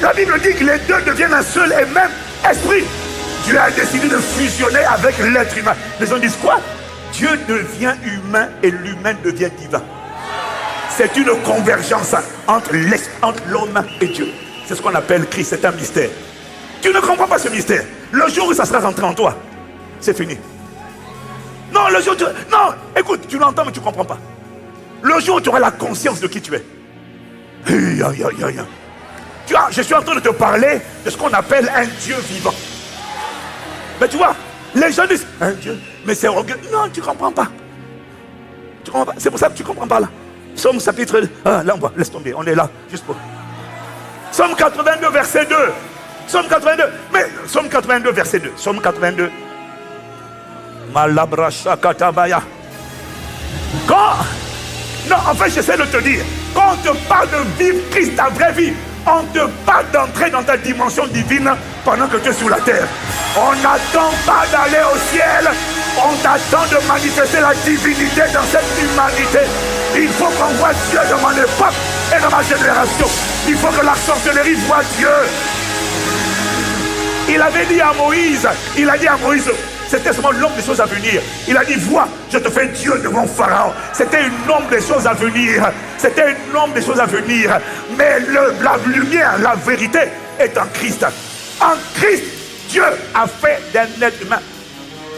La Bible dit que les deux deviennent un seul et même esprit. Dieu a décidé de fusionner avec l'être humain. Les gens disent quoi? Dieu devient humain et l'humain devient divin. C'est une convergence entre l'homme et Dieu. C'est ce qu'on appelle Christ, c'est un mystère. Tu ne comprends pas ce mystère. Le jour où ça sera rentré en toi, c'est fini. Non, le jour où non, écoute, tu l'entends mais tu ne comprends pas. Le jour où tu auras la conscience de qui tu es. Tu vois, je suis en train de te parler de ce qu'on appelle un Dieu vivant. Mais tu vois, les gens disent, un Dieu, mais c'est orgueilleux. Non, tu ne comprends pas. Tu comprends pas. C'est pour ça que tu ne comprends pas là. Somme chapitre... Ah, là on voit, laisse tomber, on est là, juste pour... Somme 82, verset 2. Somme 82, mais Somme 82, verset 2. Somme 82. Malabracha katabaya. Quand... Non, en fait, j'essaie de te dire, quand on te parle de vivre Christ, ta vraie vie, on te parle d'entrer dans ta dimension divine pendant que tu es sur la terre. On n'attend pas d'aller au ciel, on t'attend de manifester la divinité dans cette humanité. Il faut qu'on voit Dieu dans mon époque et dans ma génération. Il faut que la sorcellerie voit Dieu. Il avait dit à Moïse, c'était seulement l'ombre des choses à venir. Il a dit, vois, je te fais Dieu devant Pharaon. C'était une ombre des choses à venir. C'était une ombre des choses à venir. Mais la lumière, la vérité est en Christ. En Christ, Dieu a fait d'un être humain.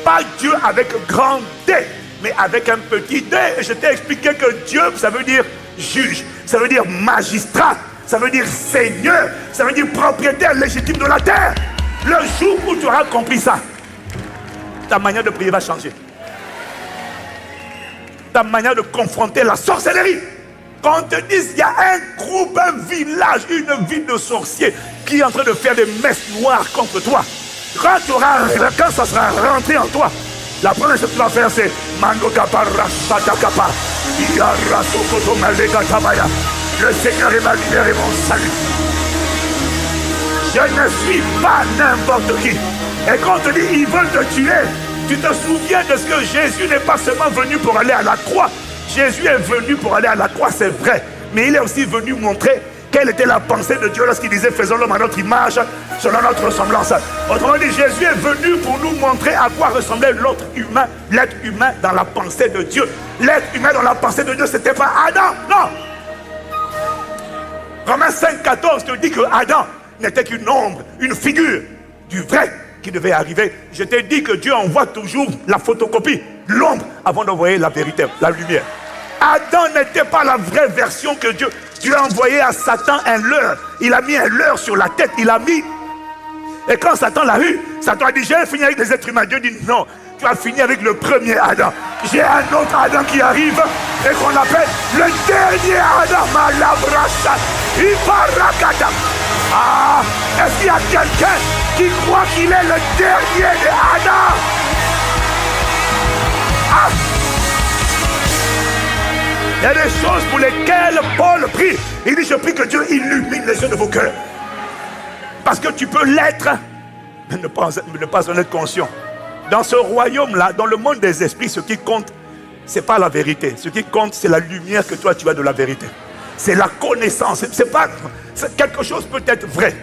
Pas Dieu avec grand D, mais avec un petit d. Et je t'ai expliqué que Dieu, ça veut dire juge, ça veut dire magistrat, ça veut dire seigneur, ça veut dire propriétaire légitime de la terre. Le jour où tu auras compris ça, ta manière de prier va changer. Ta manière de confronter la sorcellerie. Quand on te dise qu'il y a un groupe, un village, une ville de sorciers qui est en train de faire des messes noires contre toi, quand ça sera rentré en toi, la première chose que tu vas faire, c'est Mando Kappa Rashata Kappa. Le Seigneur est ma lumière et mon salut. Je ne suis pas n'importe qui. Et quand on te dit ils veulent te tuer, tu te souviens de ce que Jésus n'est pas seulement venu pour aller à la croix. Jésus est venu pour aller à la croix, c'est vrai. Mais il est aussi venu montrer quelle était la pensée de Dieu lorsqu'il disait faisons l'homme à notre image, selon notre ressemblance. Autrement dit, Jésus est venu pour nous montrer à quoi ressemblait l'autre humain, l'être humain dans la pensée de Dieu. L'être humain dans la pensée de Dieu, c'était pas Adam, non. Romains 5,14 te dit que Adam n'était qu'une ombre, une figure du vrai qui devait arriver. Je t'ai dit que Dieu envoie toujours la photocopie. l'ombre avant d'envoyer la vérité, la lumière. Adam n'était pas la vraie version que Dieu. Dieu a envoyé à Satan un leurre. Il a mis un leurre sur la tête. Il a mis. Et quand Satan l'a eu, Satan a dit, j'ai fini avec les êtres humains. Dieu dit, non, tu as fini avec le premier Adam. J'ai un autre Adam qui arrive et qu'on appelle le dernier Adam. Malabrasa, Iparakata. Ah, est-ce qu'il y a quelqu'un qui croit qu'il est le dernier de Adam? Ah! Il y a des choses pour lesquelles Paul prie. Il dit, je prie que Dieu illumine les yeux de vos cœurs. Parce que tu peux l'être, mais ne pas en être conscient. Dans ce royaume-là, dans le monde des esprits, ce qui compte, ce n'est pas la vérité. Ce qui compte, c'est la lumière que toi, tu as de la vérité. C'est la connaissance. Quelque chose peut être vrai.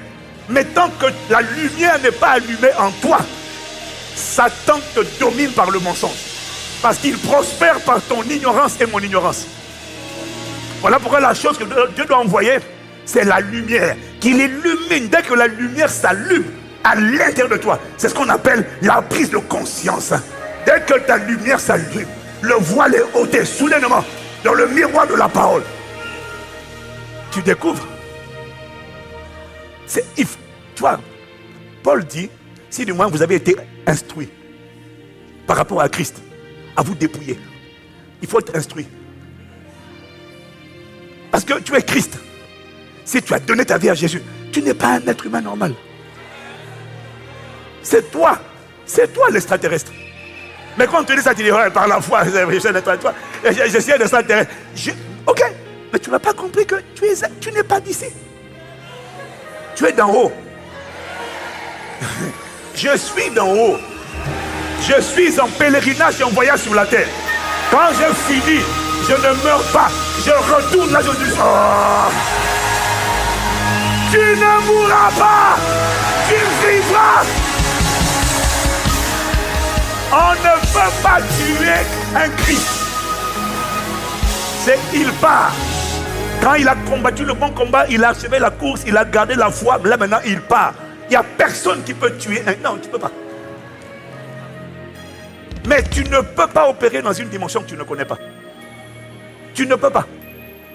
Mais tant que la lumière n'est pas allumée en toi, Satan te domine par le mensonge. Parce qu'il prospère par ton ignorance et mon ignorance. Voilà pourquoi la chose que Dieu doit envoyer, c'est la lumière. Qu'il illumine. Dès que la lumière s'allume à l'intérieur de toi, c'est ce qu'on appelle la prise de conscience. Dès que ta lumière s'allume, le voile est ôté soudainement dans le miroir de la parole. Tu découvres. Tu vois, Paul dit, si du moins vous avez été instruit par rapport à Christ, à vous dépouiller, il faut être instruit. Parce que tu es Christ. Si tu as donné ta vie à Jésus, tu n'es pas un être humain normal. C'est toi l'extraterrestre. Mais quand on te dit ça, tu dis, ouais, par la foi, j'essaie d'être toi, j'essaie de s'intéresser. Ok, mais tu n'as pas compris que tu n'es pas d'ici. Tu es d'en haut. Je suis d'en haut. Je suis en pèlerinage et en voyage sur la terre. Quand je finis, je ne meurs pas. Je retourne là, je dis, oh, tu ne mourras pas. Tu vivras. On ne peut pas tuer un Christ. C'est il part. Quand il a combattu le bon combat, il a achevé la course, il a gardé la foi. Là maintenant, il part. Il n'y a personne qui peut tuer un... Non, tu ne peux pas. Mais tu ne peux pas opérer dans une dimension que tu ne connais pas. Tu ne peux pas.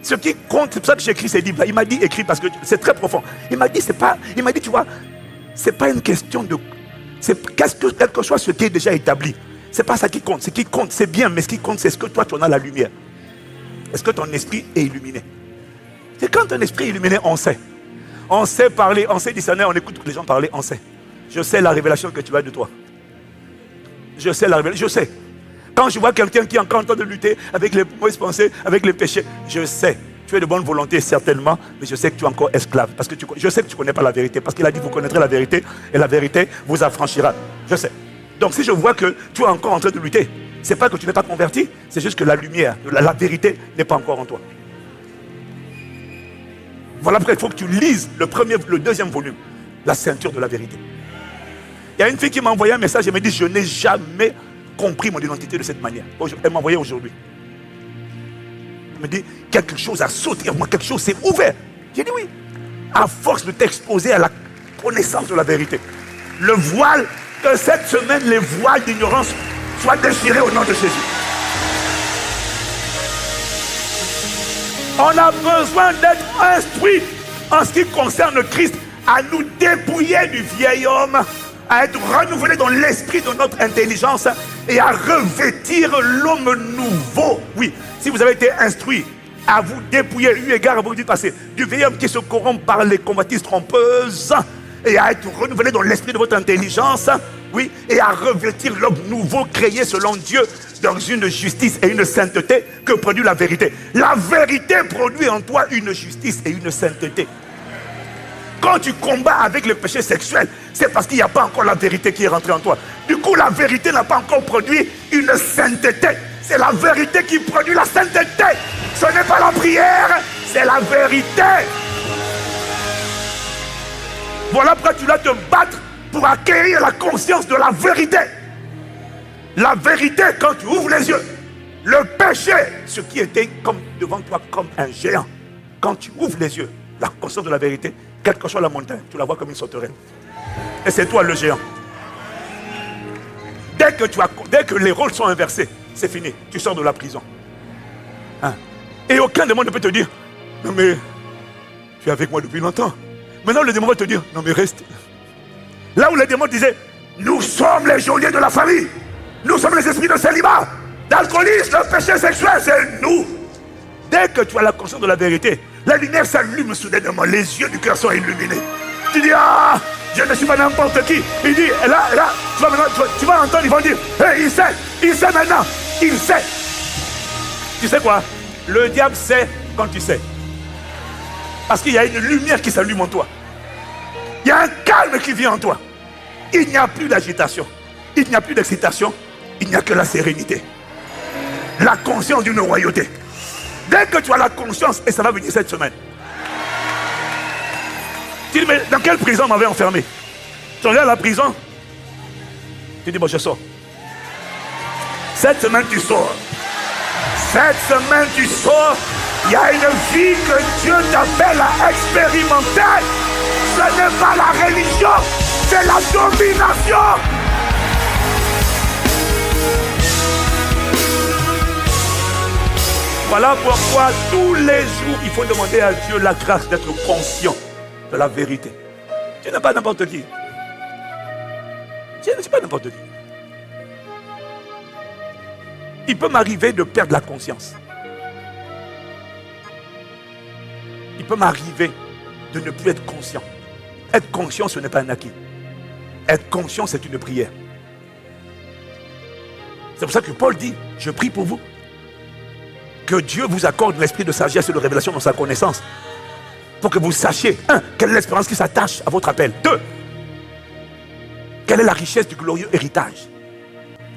Ce qui compte, c'est pour ça que j'ai écrit ces livres. Il m'a dit écrit parce que c'est très profond. Il m'a dit, tu vois, c'est pas une question de... Quel que soit ce qui est déjà établi. C'est pas ça qui compte. Ce qui compte, c'est bien, mais ce qui compte, c'est ce que toi, tu en as la lumière. Est-ce que ton esprit est illuminé? C'est quand ton esprit est illuminé, on sait. On sait parler, on sait discerner, on écoute les gens parler, on sait. Je sais la révélation que tu as de toi. Je sais la révélation, je sais. Quand je vois quelqu'un qui est encore en train de lutter avec les mauvaises pensées, avec les péchés, je sais. Tu es de bonne volonté, certainement, mais je sais que tu es encore esclave. Parce que je sais que tu ne connais pas la vérité. Parce qu'il a dit, vous connaîtrez la vérité, et la vérité vous affranchira. Je sais. Donc si je vois que tu es encore en train de lutter, ce n'est pas que tu n'es pas converti, c'est juste que la lumière, la vérité n'est pas encore en toi. Voilà pourquoi il faut que tu lises le deuxième volume, la ceinture de la vérité. Il y a une fille qui m'a envoyé un message et m'a dit, je n'ai jamais compris mon identité de cette manière. Elle m'a envoyé aujourd'hui. Elle me dit, quelque chose a sauté en moi, quelque chose s'est ouvert. J'ai dit oui. À force de t'exposer à la connaissance de la vérité. Le voile, que cette semaine, les voiles d'ignorance soient déchirés au nom de Jésus. On a besoin d'être instruit en ce qui concerne Christ, à nous dépouiller du vieil homme, à être renouvelé dans l'esprit de notre intelligence et à revêtir l'homme nouveau. Oui, si vous avez été instruit à vous dépouiller, eu égard à vos vies passées, du vieil homme qui se corrompt par les convoitises trompeuses, et à être renouvelé dans l'esprit de votre intelligence, oui, et à revêtir l'homme nouveau créé selon Dieu dans une justice et une sainteté que produit la vérité. La vérité produit en toi une justice et une sainteté. Quand tu combats avec le péché sexuel, c'est parce qu'il n'y a pas encore la vérité qui est rentrée en toi. Du coup, la vérité n'a pas encore produit une sainteté. C'est la vérité qui produit la sainteté. Ce n'est pas la prière, c'est la vérité. Voilà pourquoi tu dois te battre pour acquérir la conscience de la vérité. La vérité, quand tu ouvres les yeux, le péché, ce qui était comme devant toi comme un géant, quand tu ouvres les yeux, la conscience de la vérité, quelle que soit la montagne, tu la vois comme une sauterelle. Et c'est toi le géant. Dès que les rôles sont inversés, c'est fini. Tu sors de la prison. Hein? Et aucun démon ne peut te dire, non mais, tu es avec moi depuis longtemps. Maintenant le démon va te dire, non mais reste. Là où les démons disaient, nous sommes les geôliers de la famille. Nous sommes les esprits de célibat, d'alcoolisme, de péché sexuel, c'est nous. Dès que tu as la conscience de la vérité, la lumière s'allume soudainement, les yeux du cœur sont illuminés. Tu dis, ah, je ne suis pas n'importe qui. Il dit, et là, tu vas entendre, ils vont dire, hey, il sait maintenant, il sait. Tu sais quoi? Le diable sait quand tu sais. Parce qu'il y a une lumière qui s'allume en toi. Il y a un calme qui vient en toi. Il n'y a plus d'agitation. Il n'y a plus d'excitation. Il n'y a que la sérénité. La conscience d'une royauté. Dès que tu as la conscience, et ça va venir cette semaine. Tu dis, mais dans quelle prison on m'avait enfermé? Tu regardes la prison. Tu dis, bon, je sors. Cette semaine, tu sors. Cette semaine, tu sors. Il y a une vie que Dieu t'appelle à expérimenter. Ce n'est pas la religion, c'est la domination. Voilà pourquoi tous les jours, il faut demander à Dieu la grâce d'être conscient de la vérité. Tu n'es pas n'importe qui. Tu ne suis pas n'importe qui. Il peut m'arriver de perdre la conscience. Il peut m'arriver de ne plus être conscient. Être conscient, ce n'est pas un acquis. Être conscient, c'est une prière. C'est pour ça que Paul dit, je prie pour vous. Que Dieu vous accorde l'esprit de sagesse et de révélation dans sa connaissance. Pour que vous sachiez, un, quelle est l'espérance qui s'attache à votre appel. Deux, quelle est la richesse du glorieux héritage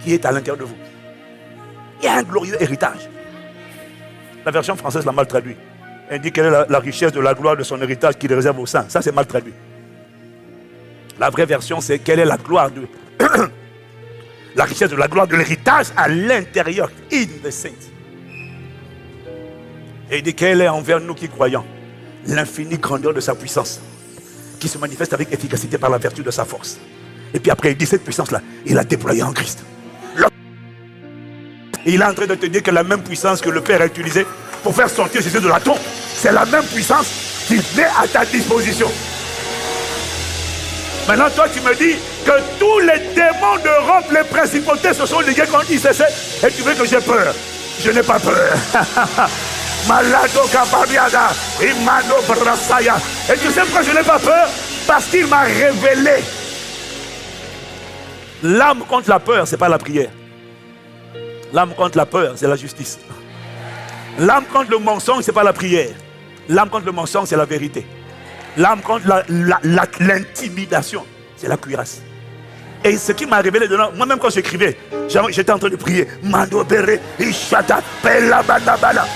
qui est à l'intérieur de vous. Il y a un glorieux héritage. La version française l'a mal traduit. Elle dit quelle est la richesse de la gloire de son héritage qu'il réserve au sein. Ça, c'est mal traduit. La vraie version, c'est quelle est la gloire de... la richesse de la gloire de l'héritage à l'intérieur. In the saints. Et il dit quelle est envers nous qui croyons l'infinie grandeur de sa puissance qui se manifeste avec efficacité par la vertu de sa force. Et puis après, il dit cette puissance-là, il l'a déployée en Christ. Et il est en train de te dire que la même puissance que le Père a utilisée pour faire sortir Jésus de la tombe, c'est la même puissance qui met à ta disposition. Maintenant, toi, tu me dis que tous les démons d'Europe, les principautés, se sont ligués contre ICC et tu veux que j'ai peur. Je n'ai pas peur. Malado Kababiada, Imano Brasaya. Et tu sais pourquoi je n'ai pas peur? Parce qu'il m'a révélé. L'arme contre la peur, ce n'est pas la prière. L'arme contre la peur, c'est la justice. L'arme contre le mensonge, ce n'est pas la prière. L'arme contre le mensonge, c'est la vérité. L'arme contre l'intimidation, c'est la cuirasse. Et ce qui m'a révélé dedans, moi-même quand j'écrivais, j'étais en train de prier. Mando bere, ishata, pella bandabala.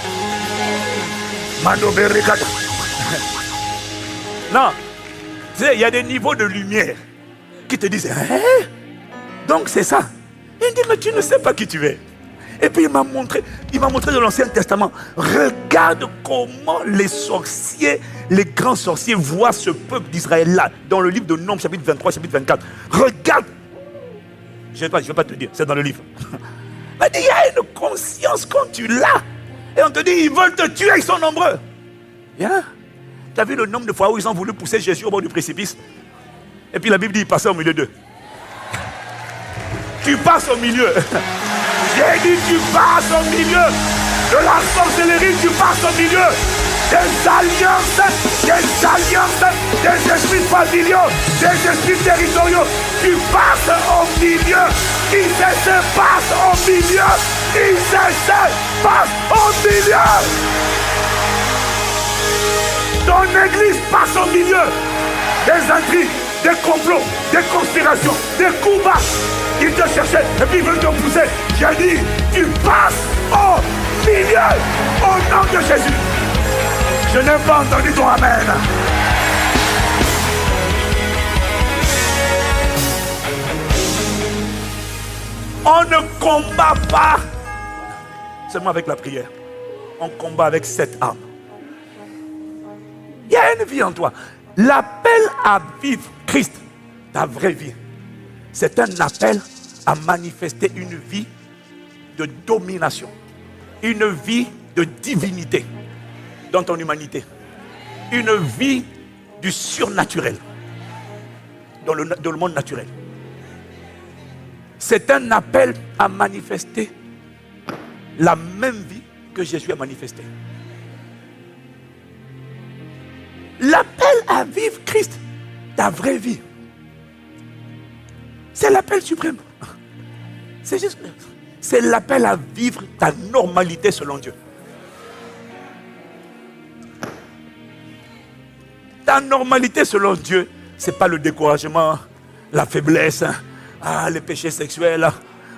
Mando bere kata. Non, tu sais, il y a des niveaux de lumière qui te disent, hein? Donc c'est ça. Il dit, mais tu ne sais pas qui tu es. Et puis il m'a montré dans l'Ancien Testament, regarde comment les sorciers, les grands sorciers voient ce peuple d'Israël-là, dans le livre de Nombres, chapitre 23, chapitre 24. Regarde. Je ne vais pas te dire, c'est dans le livre. Mais il y a une conscience quand tu l'as. Et on te dit, ils veulent te tuer, ils sont nombreux. Bien. Tu as vu le nombre de fois où ils ont voulu pousser Jésus au bord du précipice? Et puis la Bible dit, il passait au milieu d'eux. Tu passes au milieu. J'ai dit, tu passes au milieu de la sorcellerie, tu passes au milieu des alliances, des esprits familiaux, des esprits territoriaux. Tu passes au milieu. ICC passe au milieu. ICC passe au milieu. Ton église passe au milieu des intrigues, des complots, des conspirations, des coups bas. Ils te cherchaient et puis ils veulent te pousser. J'ai dit, tu passes au milieu au nom de Jésus. Je n'ai pas entendu ton amen. On ne combat pas seulement avec la prière. On combat avec cette âme. Il y a une vie en toi. L'appel à vivre Christ, ta vraie vie, c'est un appel à manifester une vie de domination, une vie de divinité dans ton humanité, une vie du surnaturel dans le monde naturel. C'est un appel à manifester la même vie que Jésus a manifestée. L'appel à vivre Christ, ta vraie vie, c'est l'appel suprême. C'est juste, c'est l'appel à vivre ta normalité selon Dieu. Ta normalité selon Dieu, ce n'est pas le découragement, la faiblesse, les péchés sexuels,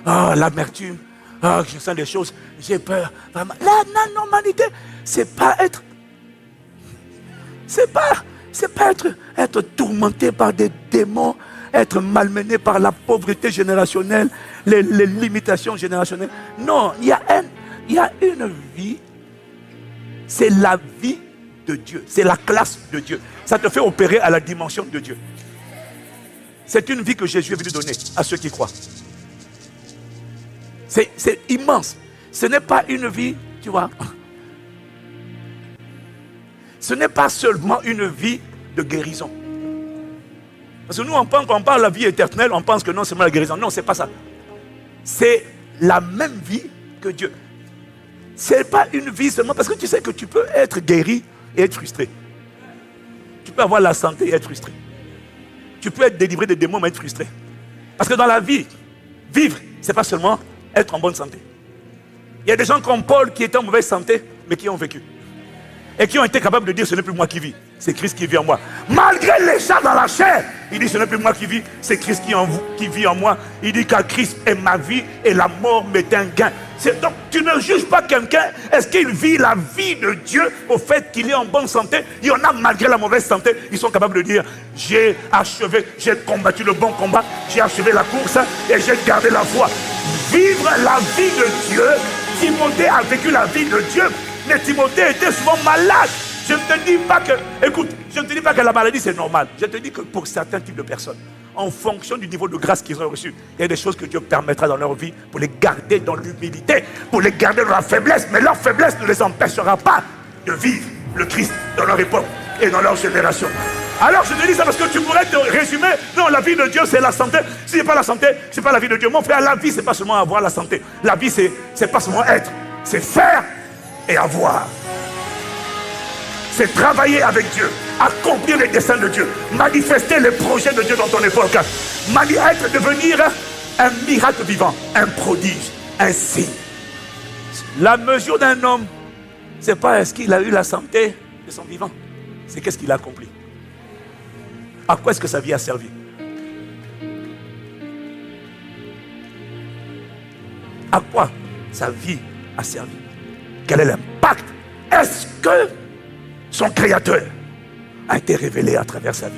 l'amertume, je sens des choses, j'ai peur. La normalité, c'est pas être, être tourmenté par des démons, être malmené par la pauvreté générationnelle, les limitations générationnelles. Non, il y a une vie, c'est la vie de Dieu, c'est la classe de Dieu. Ça te fait opérer à la dimension de Dieu. C'est une vie que Jésus est venu donner à ceux qui croient. C'est immense. Ce n'est pas une vie, tu vois. Ce n'est pas seulement une vie de guérison. Parce que nous, quand on parle de la vie éternelle, on pense que non, c'est seulement la guérison. Non, ce n'est pas ça. C'est la même vie que Dieu. Ce n'est pas une vie seulement, parce que tu sais que tu peux être guéri et être frustré. Tu peux avoir la santé et être frustré. Tu peux être délivré des démons et être frustré. Parce que dans la vie, vivre, ce n'est pas seulement être en bonne santé. Il y a des gens comme Paul qui étaient en mauvaise santé, mais qui ont vécu. Et qui ont été capables de dire, ce n'est plus moi qui vis, c'est Christ qui vit en moi. Malgré les chats dans la chair, il dit, ce n'est plus moi qui vis, c'est Christ qui vit en moi. Il dit qu'à Christ est ma vie et la mort m'est un gain. Donc tu ne juges pas quelqu'un, est-ce qu'il vit la vie de Dieu au fait qu'il est en bonne santé? Il y en a malgré la mauvaise santé, ils sont capables de dire, j'ai combattu le bon combat, j'ai achevé la course et j'ai gardé la foi. Vivre la vie de Dieu, Timothée a vécu la vie de Dieu. Mais Timothée était souvent malade. Je ne te dis pas que, écoute, je ne te dis pas que la maladie c'est normal. Je te dis que pour certains types de personnes, en fonction du niveau de grâce qu'ils ont reçu, il y a des choses que Dieu permettra dans leur vie pour les garder dans l'humilité, pour les garder dans la faiblesse. Mais leur faiblesse ne les empêchera pas de vivre le Christ dans leur époque et dans leur génération. Alors je te dis ça parce que tu pourrais te résumer, non, la vie de Dieu c'est la santé. Si ce n'est pas la santé, ce n'est pas la vie de Dieu. Mon frère, la vie c'est pas seulement avoir la santé. La vie c'est pas seulement être, c'est faire et avoir. C'est travailler avec Dieu, accomplir les desseins de Dieu, manifester les projets de Dieu dans ton époque, devenir un miracle vivant, un prodige, un signe. La mesure d'un homme, c'est pas est-ce qu'il a eu la santé de son vivant, c'est qu'est-ce qu'il a accompli. À quoi est-ce que sa vie a servi? À quoi sa vie a servi? Quel est l'impact? Est-ce que son Créateur a été révélé à travers sa vie,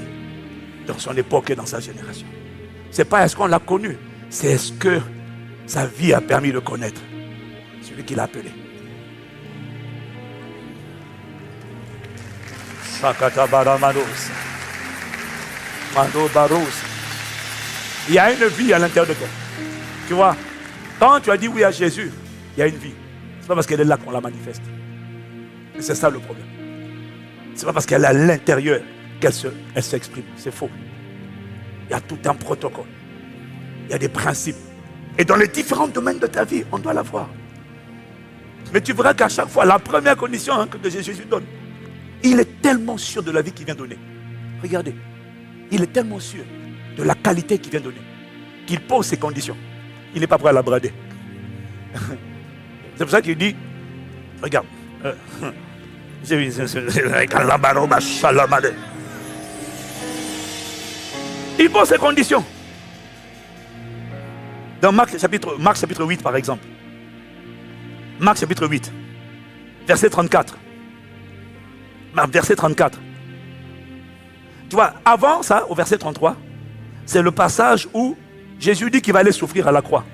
dans son époque et dans sa génération? Ce n'est pas est-ce qu'on l'a connu, c'est est-ce que sa vie a permis de connaître celui qu'il a appelé. Il y a une vie à l'intérieur de toi. Tu vois, quand tu as dit oui à Jésus, il y a une vie. Ce n'est pas parce qu'elle est là qu'on la manifeste. Et c'est ça le problème. Ce n'est pas parce qu'elle est à l'intérieur qu'elle s'exprime. C'est faux. Il y a tout un protocole. Il y a des principes. Et dans les différents domaines de ta vie, on doit l'avoir. Mais tu verras qu'à chaque fois, la première condition que Jésus donne, il est tellement sûr de la vie qu'il vient donner. Regardez. Il est tellement sûr de la qualité qu'il vient donner qu'il pose ses conditions. Il n'est pas prêt à la brader. C'est pour ça qu'il dit, regarde, il pose ses conditions. Dans Marc chapitre 8 par exemple. Marc chapitre 8, verset 34. Verset 34. Tu vois, avant ça, au verset 33, c'est le passage où Jésus dit qu'il va aller souffrir à la croix.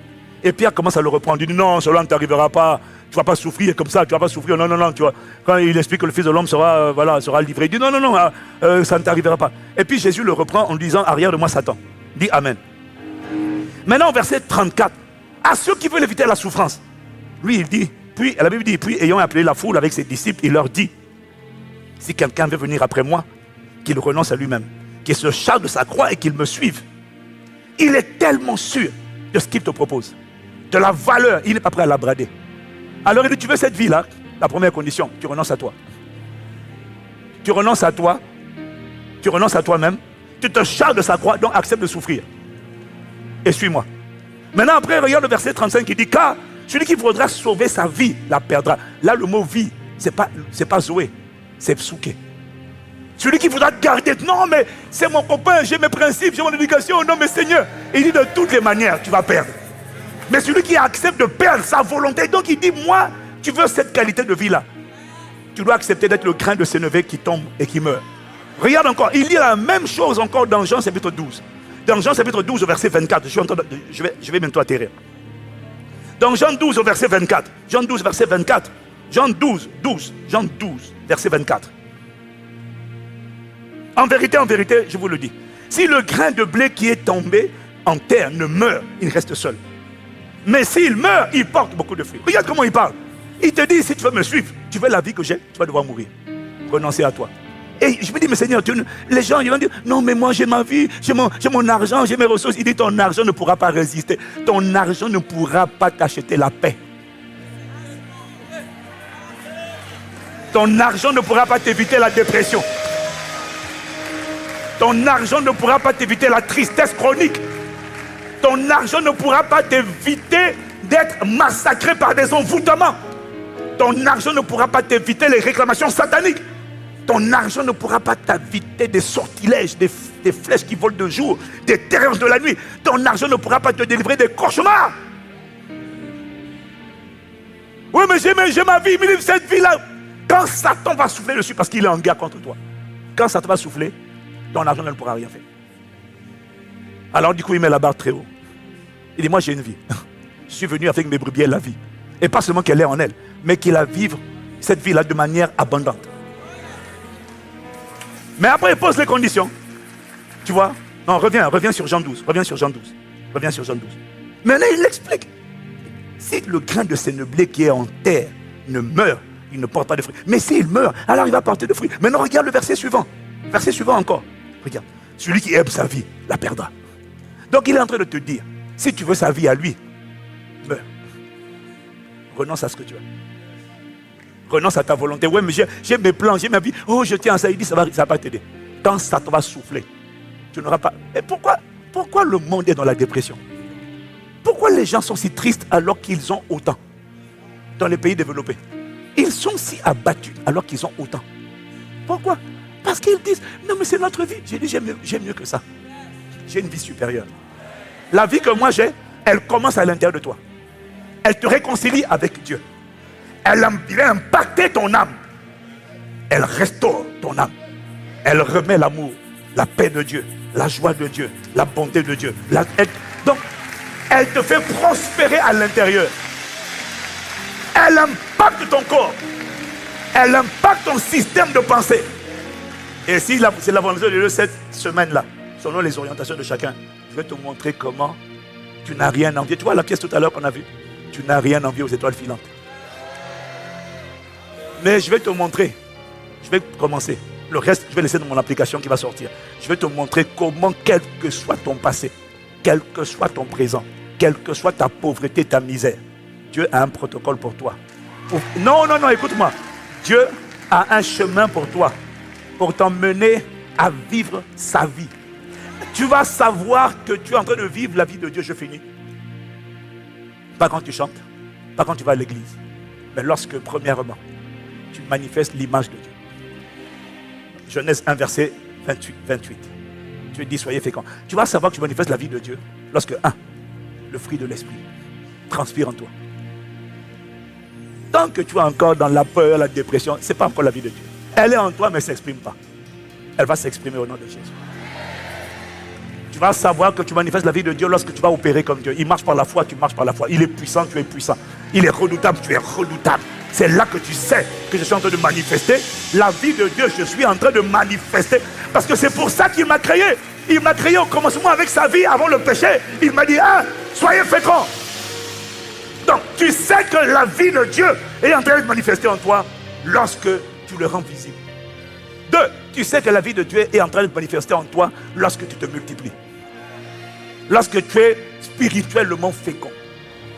Et Pierre commence à le reprendre. Il dit non, cela ne t'arrivera pas. Tu ne vas pas souffrir comme ça, tu ne vas pas souffrir. Non, non, non. Tu vois. Quand il explique que le Fils de l'homme sera livré, il dit non, non, non, ça ne t'arrivera pas. Et puis Jésus le reprend en lui disant arrière de moi Satan. Dis Amen. Maintenant, au verset 34, à ceux qui veulent éviter la souffrance, Lui, il dit, puis, la Bible dit, puis ayant appelé la foule avec ses disciples, il leur dit, si quelqu'un veut venir après moi, qu'il renonce à lui-même, qu'il se charge de sa croix et qu'il me suive. Il est tellement sûr de ce qu'il te propose, de la valeur, il n'est pas prêt à la brader. Alors il dit, tu veux cette vie-là? La première condition, tu renonces à toi. Tu renonces à toi, tu renonces à toi-même, tu te charges de sa croix, donc accepte de souffrir. Et suis-moi. Maintenant, après, regarde le verset 35 qui dit, car celui qui voudra sauver sa vie la perdra. Là, le mot vie, c'est pas Zoé, c'est Psouké. Celui qui voudra te garder, non mais c'est mon copain, j'ai mes principes, j'ai mon éducation, non mais Seigneur. Il dit de toutes les manières, tu vas perdre. Mais celui qui accepte de perdre sa volonté, donc il dit, moi, tu veux cette qualité de vie-là. Tu dois accepter d'être le grain de sénévé qui tombe et qui meurt. Regarde encore, il dit la même chose encore dans Jean chapitre 12. Dans Jean chapitre 12 au verset 24, je vais bientôt atterrir. Dans Jean 12 au verset 24, Jean 12 verset 24, Jean 12, verset 24. En vérité, je vous le dis, si le grain de blé qui est tombé en terre ne meurt, il reste seul. Mais s'il meurt, il porte beaucoup de fruits. Regarde comment il parle. Il te dit, si tu veux me suivre, tu veux la vie que j'ai, tu vas devoir mourir. Renoncer à toi. Et je me dis, mais Seigneur, les gens ils vont dire, non mais moi j'ai ma vie, j'ai mon argent, j'ai mes ressources. Il dit, ton argent ne pourra pas résister. Ton argent ne pourra pas t'acheter la paix. Ton argent ne pourra pas t'éviter la dépression. Ton argent ne pourra pas t'éviter la tristesse chronique. Ton argent ne pourra pas t'éviter d'être massacré par des envoûtements. Ton argent ne pourra pas t'éviter les réclamations sataniques. Ton argent ne pourra pas t'éviter des sortilèges, des flèches qui volent de jour, des terreurs de la nuit. Ton argent ne pourra pas te délivrer des cauchemars. Oui, mais j'ai ma vie, mais cette vie-là. Quand Satan va souffler dessus, parce qu'il est en guerre contre toi, quand Satan va souffler, ton argent ne pourra rien faire. Alors du coup, il met la barre très haut. Il dit, moi j'ai une vie. Je suis venu avec mes brebis la vie. Et pas seulement qu'elle est en elle, mais qu'il a vivre cette vie-là de manière abondante. Mais après, il pose les conditions. Tu vois? Non, reviens sur Jean 12. Reviens sur Jean 12. Maintenant, il explique. Si le grain de sénéblé qui est en terre ne meurt, il ne porte pas de fruits. Mais s'il meurt, alors il va porter de fruits. Maintenant, regarde le verset suivant. Verset suivant encore. Regarde. Celui qui aime sa vie la perdra. Donc, il est en train de te dire, si tu veux sa vie à lui, meurs. Renonce à ce que tu as. Renonce à ta volonté. Oui, mais j'ai mes plans, j'ai ma vie. Oh, je tiens à ça. Il dit, ça va pas t'aider. Quand ça te va souffler, tu n'auras pas... Et pourquoi le monde est dans la dépression? Pourquoi les gens sont si tristes alors qu'ils ont autant? Dans les pays développés, ils sont si abattus alors qu'ils ont autant. Pourquoi? Parce qu'ils disent, non mais c'est notre vie. J'ai dit, j'ai mieux que ça. J'ai une vie supérieure. La vie que moi j'ai, elle commence à l'intérieur de toi. Elle te réconcilie avec Dieu. Elle vient impacter ton âme. Elle restaure ton âme. Elle remet l'amour, la paix de Dieu, la joie de Dieu, la bonté de Dieu. Donc, elle te fait prospérer à l'intérieur. Elle impacte ton corps. Elle impacte ton système de pensée. Et si c'est la volonté de Dieu cette semaine-là, selon les orientations de chacun, je vais te montrer comment tu n'as rien envié. Tu vois la pièce tout à l'heure qu'on a vue? Tu n'as rien envié aux étoiles filantes. Mais je vais te montrer. Je vais commencer. Le reste, je vais laisser dans mon application qui va sortir. Je vais te montrer comment, quel que soit ton passé, quel que soit ton présent, quelle que soit ta pauvreté, ta misère, Dieu a un protocole pour toi. Non, écoute-moi. Dieu a un chemin pour toi, pour t'emmener à vivre sa vie. Tu vas savoir que tu es en train de vivre la vie de Dieu. Je finis. Pas quand tu chantes, pas quand tu vas à l'église, mais lorsque, premièrement, tu manifestes l'image de Dieu. Genèse 1, verset 28. Dieu dit, soyez féconds. Tu vas savoir que tu manifestes la vie de Dieu lorsque, le fruit de l'esprit transpire en toi. Tant que tu es encore dans la peur, la dépression, ce n'est pas encore la vie de Dieu. Elle est en toi, mais elle ne s'exprime pas. Elle va s'exprimer au nom de Jésus. Tu vas savoir que tu manifestes la vie de Dieu lorsque tu vas opérer comme Dieu. Il marche par la foi, tu marches par la foi. Il est puissant, tu es puissant. Il est redoutable, tu es redoutable. C'est là que tu sais que je suis en train de manifester la vie de Dieu. Je suis en train de manifester. Parce que c'est pour ça qu'il m'a créé. Il m'a créé au commencement avec sa vie avant le péché. Il m'a dit, soyez féconds. Donc, tu sais que la vie de Dieu est en train de se manifester en toi lorsque tu le rends visible. 2, tu sais que la vie de Dieu est en train de se manifester en toi lorsque tu te multiplies. Lorsque tu es spirituellement fécond.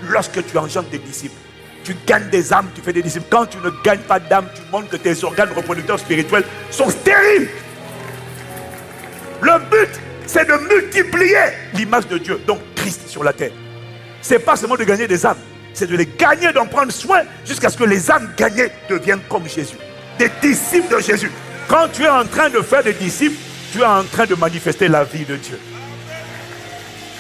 Lorsque tu engendres des disciples. Tu gagnes des âmes, tu fais des disciples. Quand tu ne gagnes pas d'âmes, tu montres que tes organes reproducteurs spirituels sont stériles. Le but, c'est de multiplier l'image de Dieu, donc Christ sur la terre. Ce n'est pas seulement de gagner des âmes, c'est de les gagner, d'en prendre soin jusqu'à ce que les âmes gagnées deviennent comme Jésus. Des disciples de Jésus. Quand tu es en train de faire des disciples, tu es en train de manifester la vie de Dieu.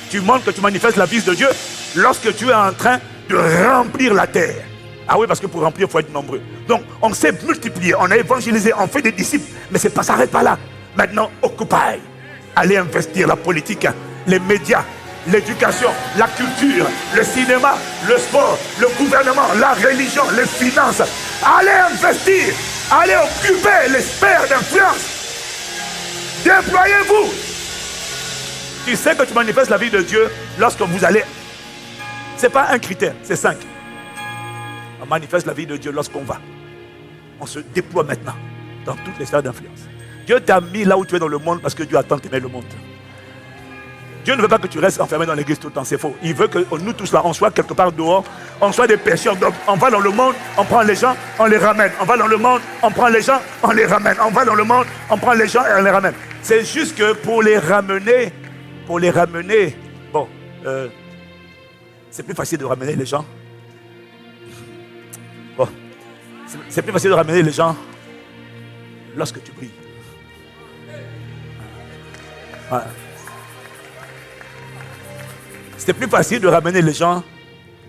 Tu montres que tu manifestes la vie de Dieu lorsque tu es en train de remplir la terre. Ah oui, parce que pour remplir, il faut être nombreux. Donc, on s'est multiplié, on a évangélisé, on fait des disciples, mais ça ne s'arrête pas là. Maintenant, occupy. Allez investir la politique, les médias, l'éducation, la culture, le cinéma, le sport, le gouvernement, la religion, les finances. Allez investir, allez occuper les sphères d'influence. Déployez-vous. Tu sais que tu manifestes la vie de Dieu lorsque vous allez. Ce n'est pas un critère, c'est 5. On manifeste la vie de Dieu lorsqu'on va. On se déploie maintenant dans toutes les sphères d'influence. Dieu t'a mis là où tu es dans le monde parce que Dieu a tant aimé le monde. Dieu ne veut pas que tu restes enfermé dans l'église tout le temps, c'est faux. Il veut que nous tous là, on soit quelque part dehors, on soit des pécheurs. Donc on va dans le monde, on prend les gens, on les ramène. On va dans le monde, on prend les gens, on les ramène. On va dans le monde, on prend les gens et on les ramène. C'est juste que pour les ramener, bon, c'est plus facile de ramener les gens. Bon, c'est plus facile de ramener les gens lorsque tu pries. Voilà. C'est plus facile de ramener les gens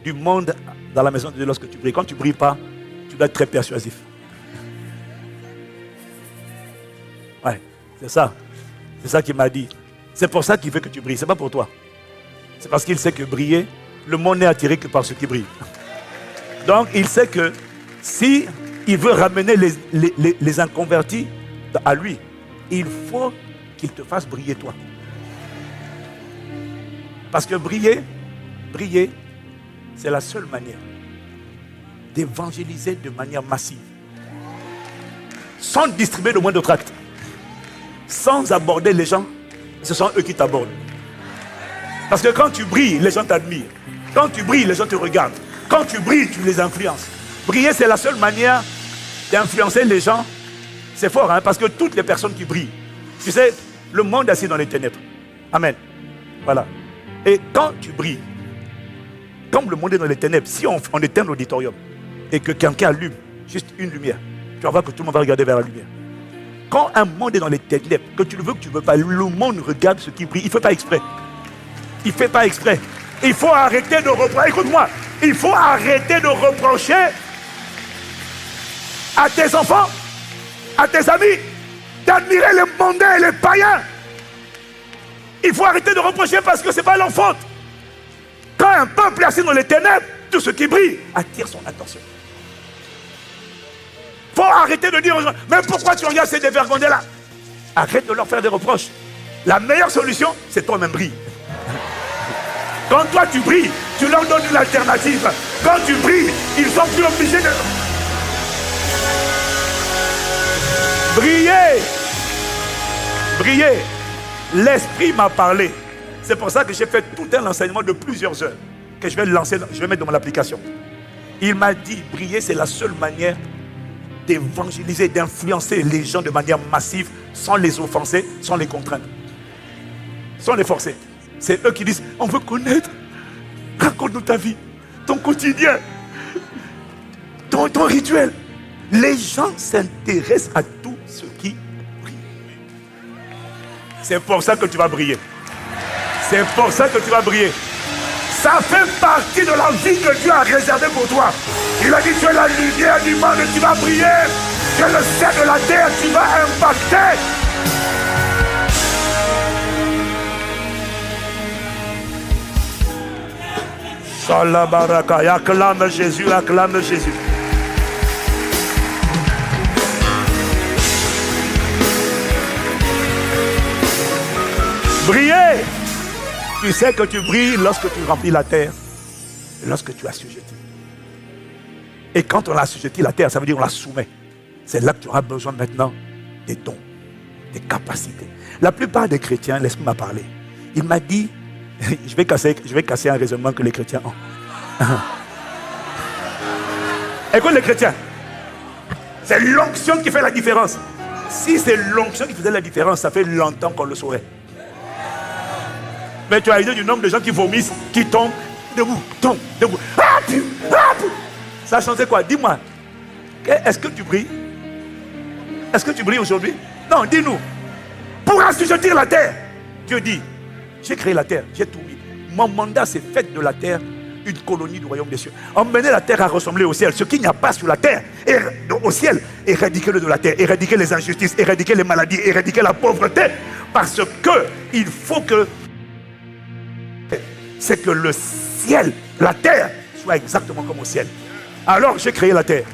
du monde dans la maison de Dieu lorsque tu pries. Quand tu ne pries pas, tu dois être très persuasif. Ouais, c'est ça. C'est ça qu'il m'a dit. C'est pour ça qu'il veut que tu brilles. Ce n'est pas pour toi. C'est parce qu'il sait que briller, le monde n'est attiré que par ceux qui brillent. Donc, il sait que si il veut ramener les inconvertis à lui, il faut qu'il te fasse briller toi. Parce que briller, c'est la seule manière d'évangéliser de manière massive. Sans distribuer le moindre tract. Sans aborder les gens, ce sont eux qui t'abordent. Parce que quand tu brilles, les gens t'admirent. Quand tu brilles, les gens te regardent. Quand tu brilles, tu les influences. Briller, c'est la seule manière d'influencer les gens. C'est fort, hein, parce que toutes les personnes qui brillent, tu sais, le monde est assis dans les ténèbres. Amen. Voilà. Et quand tu brilles, comme le monde est dans les ténèbres, si on éteint l'auditorium et que quelqu'un allume juste une lumière, tu vas voir que tout le monde va regarder vers la lumière. Quand un monde est dans les ténèbres, que tu le veux, que tu ne veux pas, le monde regarde ce qui brille. Il ne fait pas exprès. Il ne fait pas exprès. Il faut arrêter de reprocher. Écoute-moi, il faut arrêter de reprocher à tes enfants, à tes amis, d'admirer les mondains et les païens. Il faut arrêter de reprocher parce que ce n'est pas leur faute. Quand un peuple est assis dans les ténèbres, tout ce qui brille attire son attention. Il faut arrêter de dire aux gens, mais pourquoi tu regardes ces dévergondés-là? Arrête de leur faire des reproches. La meilleure solution, c'est toi-même brille. Quand toi tu brilles, tu leur donnes une alternative. Quand tu brilles, ils sont plus obligés de... Briller. Briller. L'Esprit m'a parlé. C'est pour ça que j'ai fait tout un enseignement de plusieurs heures que je vais lancer, je vais mettre dans mon application. Il m'a dit, briller, c'est la seule manière d'évangéliser, d'influencer les gens de manière massive, sans les offenser, sans les contraindre, sans les forcer. C'est eux qui disent, on veut connaître. Raconte-nous ta vie, ton quotidien, ton rituel. Les gens s'intéressent à tout ce qui brille. C'est pour ça que tu vas briller. C'est pour ça que tu vas briller. Ça fait partie de la vie que Dieu a réservée pour toi. Il a dit, tu es la lumière du monde, tu vas briller. Tu es le ciel de la terre, tu vas impacter. Shalabaraka, acclame Jésus, acclame Jésus. Briller. Tu sais que tu brilles lorsque tu remplis la terre et lorsque tu assujettis. Et quand on a assujetti la terre, ça veut dire qu'on la soumet. C'est là que tu auras besoin maintenant des dons, des capacités. La plupart des chrétiens, l'Esprit m'a parlé. Il m'a dit, je vais casser un raisonnement que les chrétiens ont. Écoute les chrétiens, c'est l'onction qui fait la différence. Si c'est l'onction qui faisait la différence, ça fait longtemps qu'on le saurait. Mais tu as idée du nombre de gens qui vomissent, qui tombent, debout, tombent, debout. Ça a changé quoi? Dis-moi, est-ce que tu brilles? Est-ce que tu brilles aujourd'hui? Non, dis-nous. Pour assujettir la terre, Dieu dit, j'ai créé la terre, j'ai tout mis. Mon mandat, c'est fait de la terre une colonie du royaume des cieux. Emmener la terre à ressembler au ciel. Ce qu'il n'y a pas sur la terre, au ciel, éradiquez-le de la terre, éradiquer les injustices, éradiquer les maladies, éradiquer la pauvreté. Parce que il faut que c'est que le ciel, la terre, soit exactement comme au ciel. Alors j'ai créé la terre,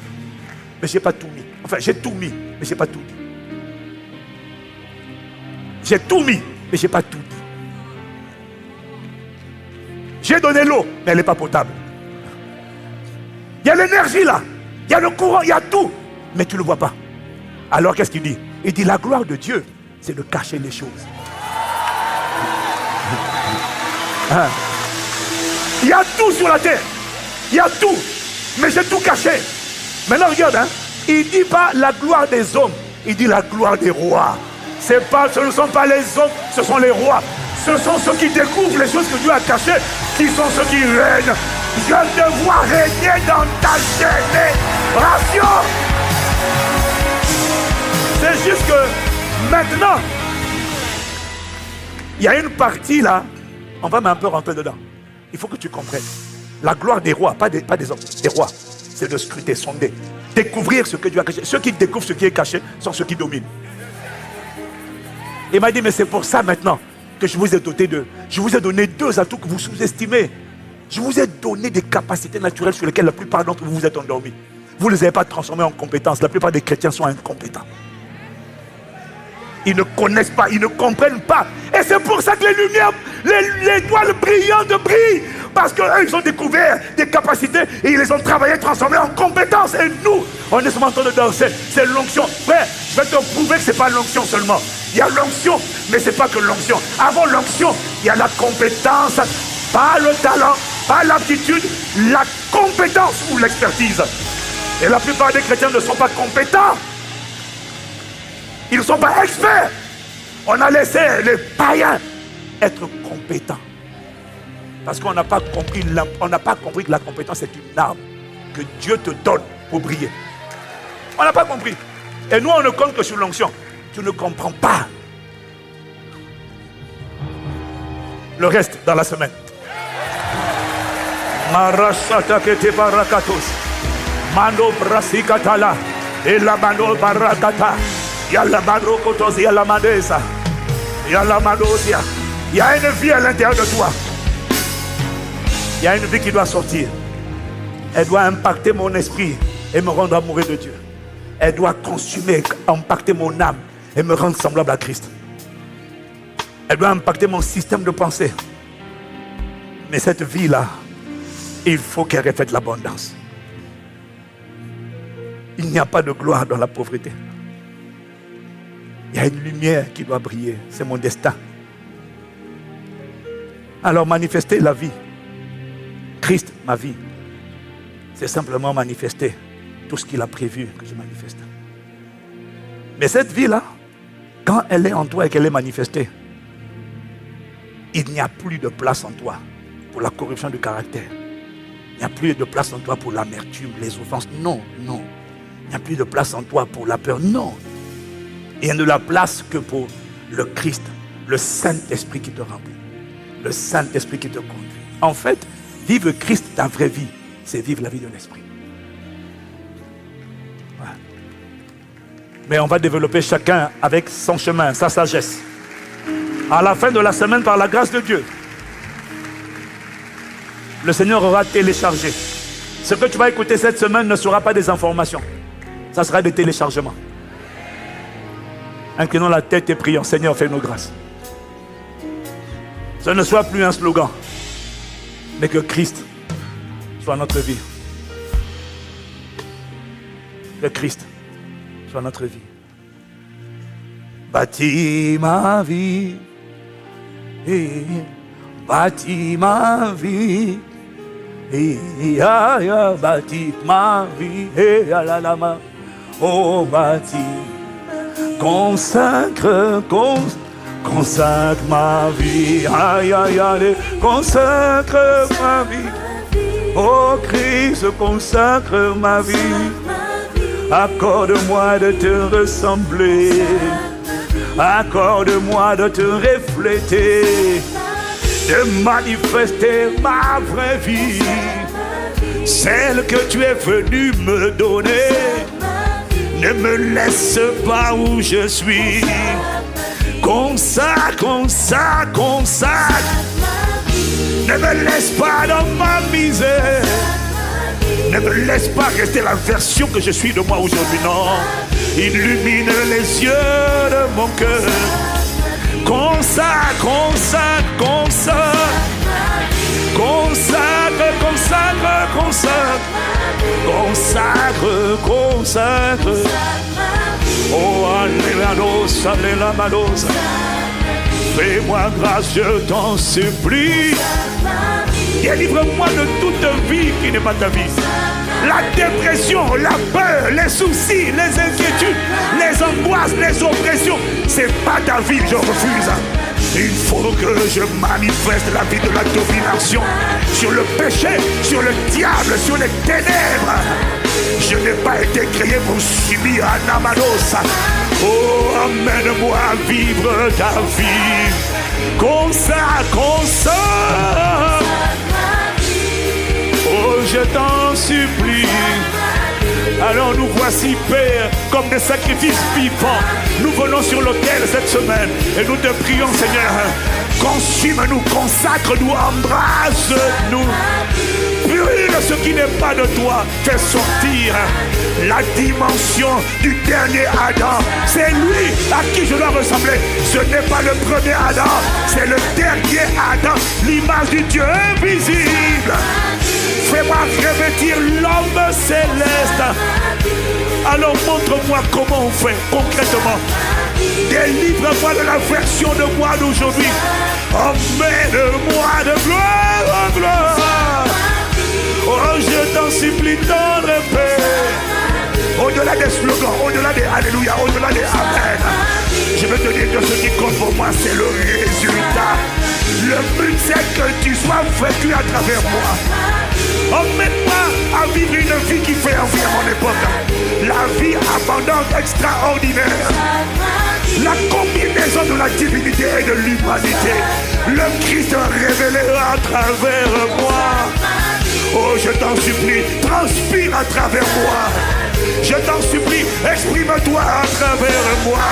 mais je n'ai pas tout mis. Enfin, j'ai tout mis, mais je n'ai pas tout dit. J'ai tout mis, mais je n'ai pas tout dit. J'ai donné l'eau, mais elle n'est pas potable. Il y a l'énergie là, il y a le courant, il y a tout, mais tu ne le vois pas. Alors qu'est-ce qu'il dit? Il dit la gloire de Dieu, c'est de cacher les choses. Il y a tout sur la terre, il y a tout, mais j'ai tout caché. Maintenant regarde, il ne dit pas la gloire des hommes, il dit la gloire des rois. Ce ne sont pas les hommes, ce sont les rois. Ce sont ceux qui découvrent les choses que Dieu a cachées, qui sont ceux qui règnent. Je te vois régner dans ta génération. C'est juste que maintenant, il y a une partie là, on va un peu rentrer dedans. Il faut que tu comprennes. La gloire des rois, pas des hommes, des rois, c'est de scruter, sonder, découvrir ce que Dieu a caché. Ceux qui découvrent ce qui est caché sont ceux qui dominent. Il m'a dit, mais c'est pour ça maintenant que je vous ai doté de... Je vous ai donné 2 atouts que vous sous-estimez. Je vous ai donné des capacités naturelles sur lesquelles la plupart d'entre vous vous êtes endormis. Vous ne les avez pas transformées en compétences. La plupart des chrétiens sont incompétents. Ils ne connaissent pas, ils ne comprennent pas. Et c'est pour ça que les lumières, les étoiles brillantes brillent. Parce qu'eux, ils ont découvert des capacités et ils les ont travaillées, transformées en compétences. Et nous, on est seulement en train de danser. C'est l'onction. Frère, je vais te prouver que ce n'est pas l'onction seulement. Il y a l'onction, mais ce n'est pas que l'onction. Avant l'onction, il y a la compétence, pas le talent, pas l'aptitude, la compétence ou l'expertise. Et la plupart des chrétiens ne sont pas compétents. Ils ne sont pas experts. On a laissé les païens être compétents. Parce qu'on n'a pas compris, que la compétence est une arme que Dieu te donne pour briller. On n'a pas compris. Et nous, on ne compte que sur l'onction. Tu ne comprends pas. Le reste dans la semaine. Marashata kete barakatos. Mando brasikatala. Et la mano barakata. Yalla mano kotos, yalla mandesa. Yalla mandosia. Il y a une vie à l'intérieur de toi. Il y a une vie qui doit sortir. Elle doit impacter mon esprit et me rendre amoureux de Dieu. Elle doit consumer, impacter mon âme et me rendre semblable à Christ. Elle doit impacter mon système de pensée. Mais cette vie-là, il faut qu'elle reflète l'abondance. Il n'y a pas de gloire dans la pauvreté. Il y a une lumière qui doit briller. C'est mon destin. Alors manifester la vie. Christ, ma vie. C'est simplement manifester tout ce qu'il a prévu que je manifeste. Mais cette vie-là, quand elle est en toi et qu'elle est manifestée, il n'y a plus de place en toi pour la corruption du caractère. Il n'y a plus de place en toi pour l'amertume, les offenses. Non, non. Il n'y a plus de place en toi pour la peur. Non. Il n'y a de la place que pour le Christ, le Saint-Esprit qui te remplit. Le Saint-Esprit qui te conduit. En fait, vivre Christ, ta vraie vie, c'est vivre la vie de l'Esprit. Voilà. Mais on va développer chacun avec son chemin, sa sagesse. À la fin de la semaine, par la grâce de Dieu, le Seigneur aura téléchargé. Ce que tu vas écouter cette semaine ne sera pas des informations. Ça sera des téléchargements. Inclinons la tête et prions. Seigneur, fais-nous grâce. Ce ne soit plus un slogan, mais que Christ soit notre vie. le Christ sur notre vie. Bâtis ma vie, bâtis ma vie, bâtis ma vie, oh bâtis, consacre ma vie, consacre ma vie, oh Christ, consacre ma vie, accorde-moi de te ressembler. Accorde-moi de te refléter, de manifester ma vraie vie, celle que tu es venu me donner. Ne me laisse pas où je suis. Consacre, consacre, consacre. Ne me laisse pas dans ma misère. Ne me laisse pas rester la version que je suis de moi aujourd'hui, non. Illumine les yeux de mon cœur. Consacre, consacre, consacre. Consacre, consacre, consacre. Consacre, consacre. Oh, alléluia, alléluia. Fais-moi grâce, je t'en supplie. Délivre-moi de toute vie qui n'est pas ta vie. La dépression, la peur, les soucis, les inquiétudes, les angoisses, les oppressions, c'est pas ta vie, je refuse. Il faut que je manifeste la vie de la domination sur le péché, sur le diable, sur les ténèbres. Je n'ai pas été créé pour subir un amados. Oh, emmène-moi à vivre ta vie. Consacre, consacre. Oh, je t'en supplie. Alors nous voici, Père, comme des sacrifices vivants. Nous venons sur l'autel cette semaine et nous te prions, Seigneur. Consume-nous, consacre-nous, embrasse-nous. Brûle ce qui n'est pas de toi. Fais sortir la dimension du dernier Adam. C'est lui à qui je dois ressembler. Ce n'est pas le premier Adam, c'est le dernier Adam, l'image du Dieu invisible. Fais-moi revêtir l'homme céleste. Alors montre-moi comment on fait concrètement. Délivre-moi de la version de moi d'aujourd'hui. Emmène-moi de gloire en gloire. Oh, je t'en supplie, tendre Père. Au-delà des slogans, au-delà des Alléluia, au-delà des Amen, je veux te dire que ce qui compte pour moi, c'est le résultat. Le but, c'est que tu sois vaincu à travers moi. Emmène-moi à vivre une vie qui fait envie à mon époque. La vie abondante, extraordinaire. La combinaison de la divinité et de l'humanité. Le Christ révélé à travers moi. Oh, je t'en supplie, transpire à travers moi. Je t'en supplie, exprime-toi à travers moi.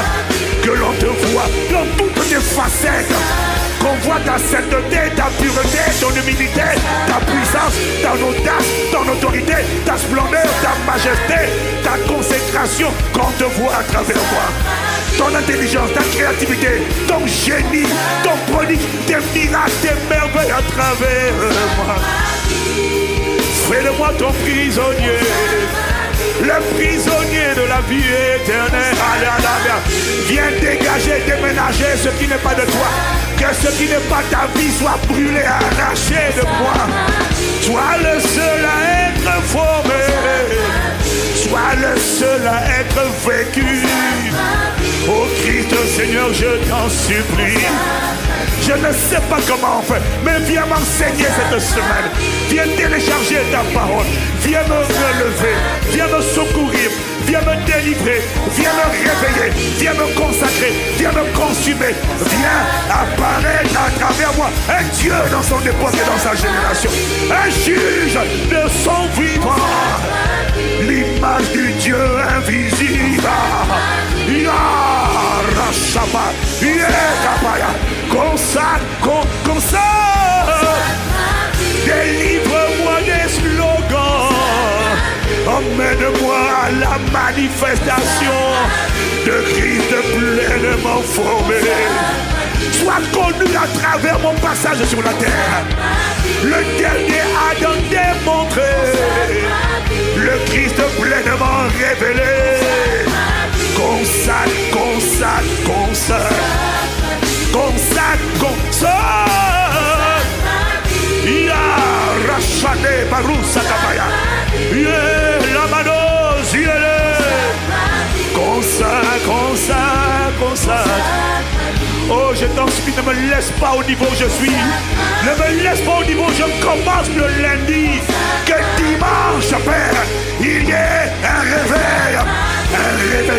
Que l'on te voit dans toutes tes facettes. Qu'on voit ta sainteté, ta pureté, ton humilité, ta puissance, ton audace, ton autorité, ta splendeur, ta majesté, ta consécration. Qu'on te voit à travers moi. Ton intelligence, ta créativité, ton génie, ton prodigue, tes miracles, tes merveilles à travers moi. Fais de moi ton prisonnier, le prisonnier de la vie éternelle. Viens dégager, déménager ce qui n'est pas de toi. Que ce qui n'est pas ta vie soit brûlé, arraché de moi. Sois le seul à être formé. Sois le seul à être vécu. Oh Christ Seigneur, je t'en supplie. Je ne sais pas comment on fait, mais viens m'enseigner cette semaine. Viens télécharger ta parole. Viens me relever. Viens me secourir. Viens me délivrer. Viens me réveiller. Viens me consacrer. Viens me consumer. Viens apparaître à travers moi. Un Dieu dans son époque et dans sa génération. Un juge de son vivant. L'image du Dieu invisible. Consacre. Délivre-moi des slogans. Emmène-moi à la manifestation de Christ pleinement formé. Sois connu à travers mon passage sur la terre. Le dernier Adam démontré. Le Christ pleinement révélé. laisse pas au niveau où je suis. Ne me laisse pas au niveau où je commence le lundi. Que dimanche, Père, il y ait un réveil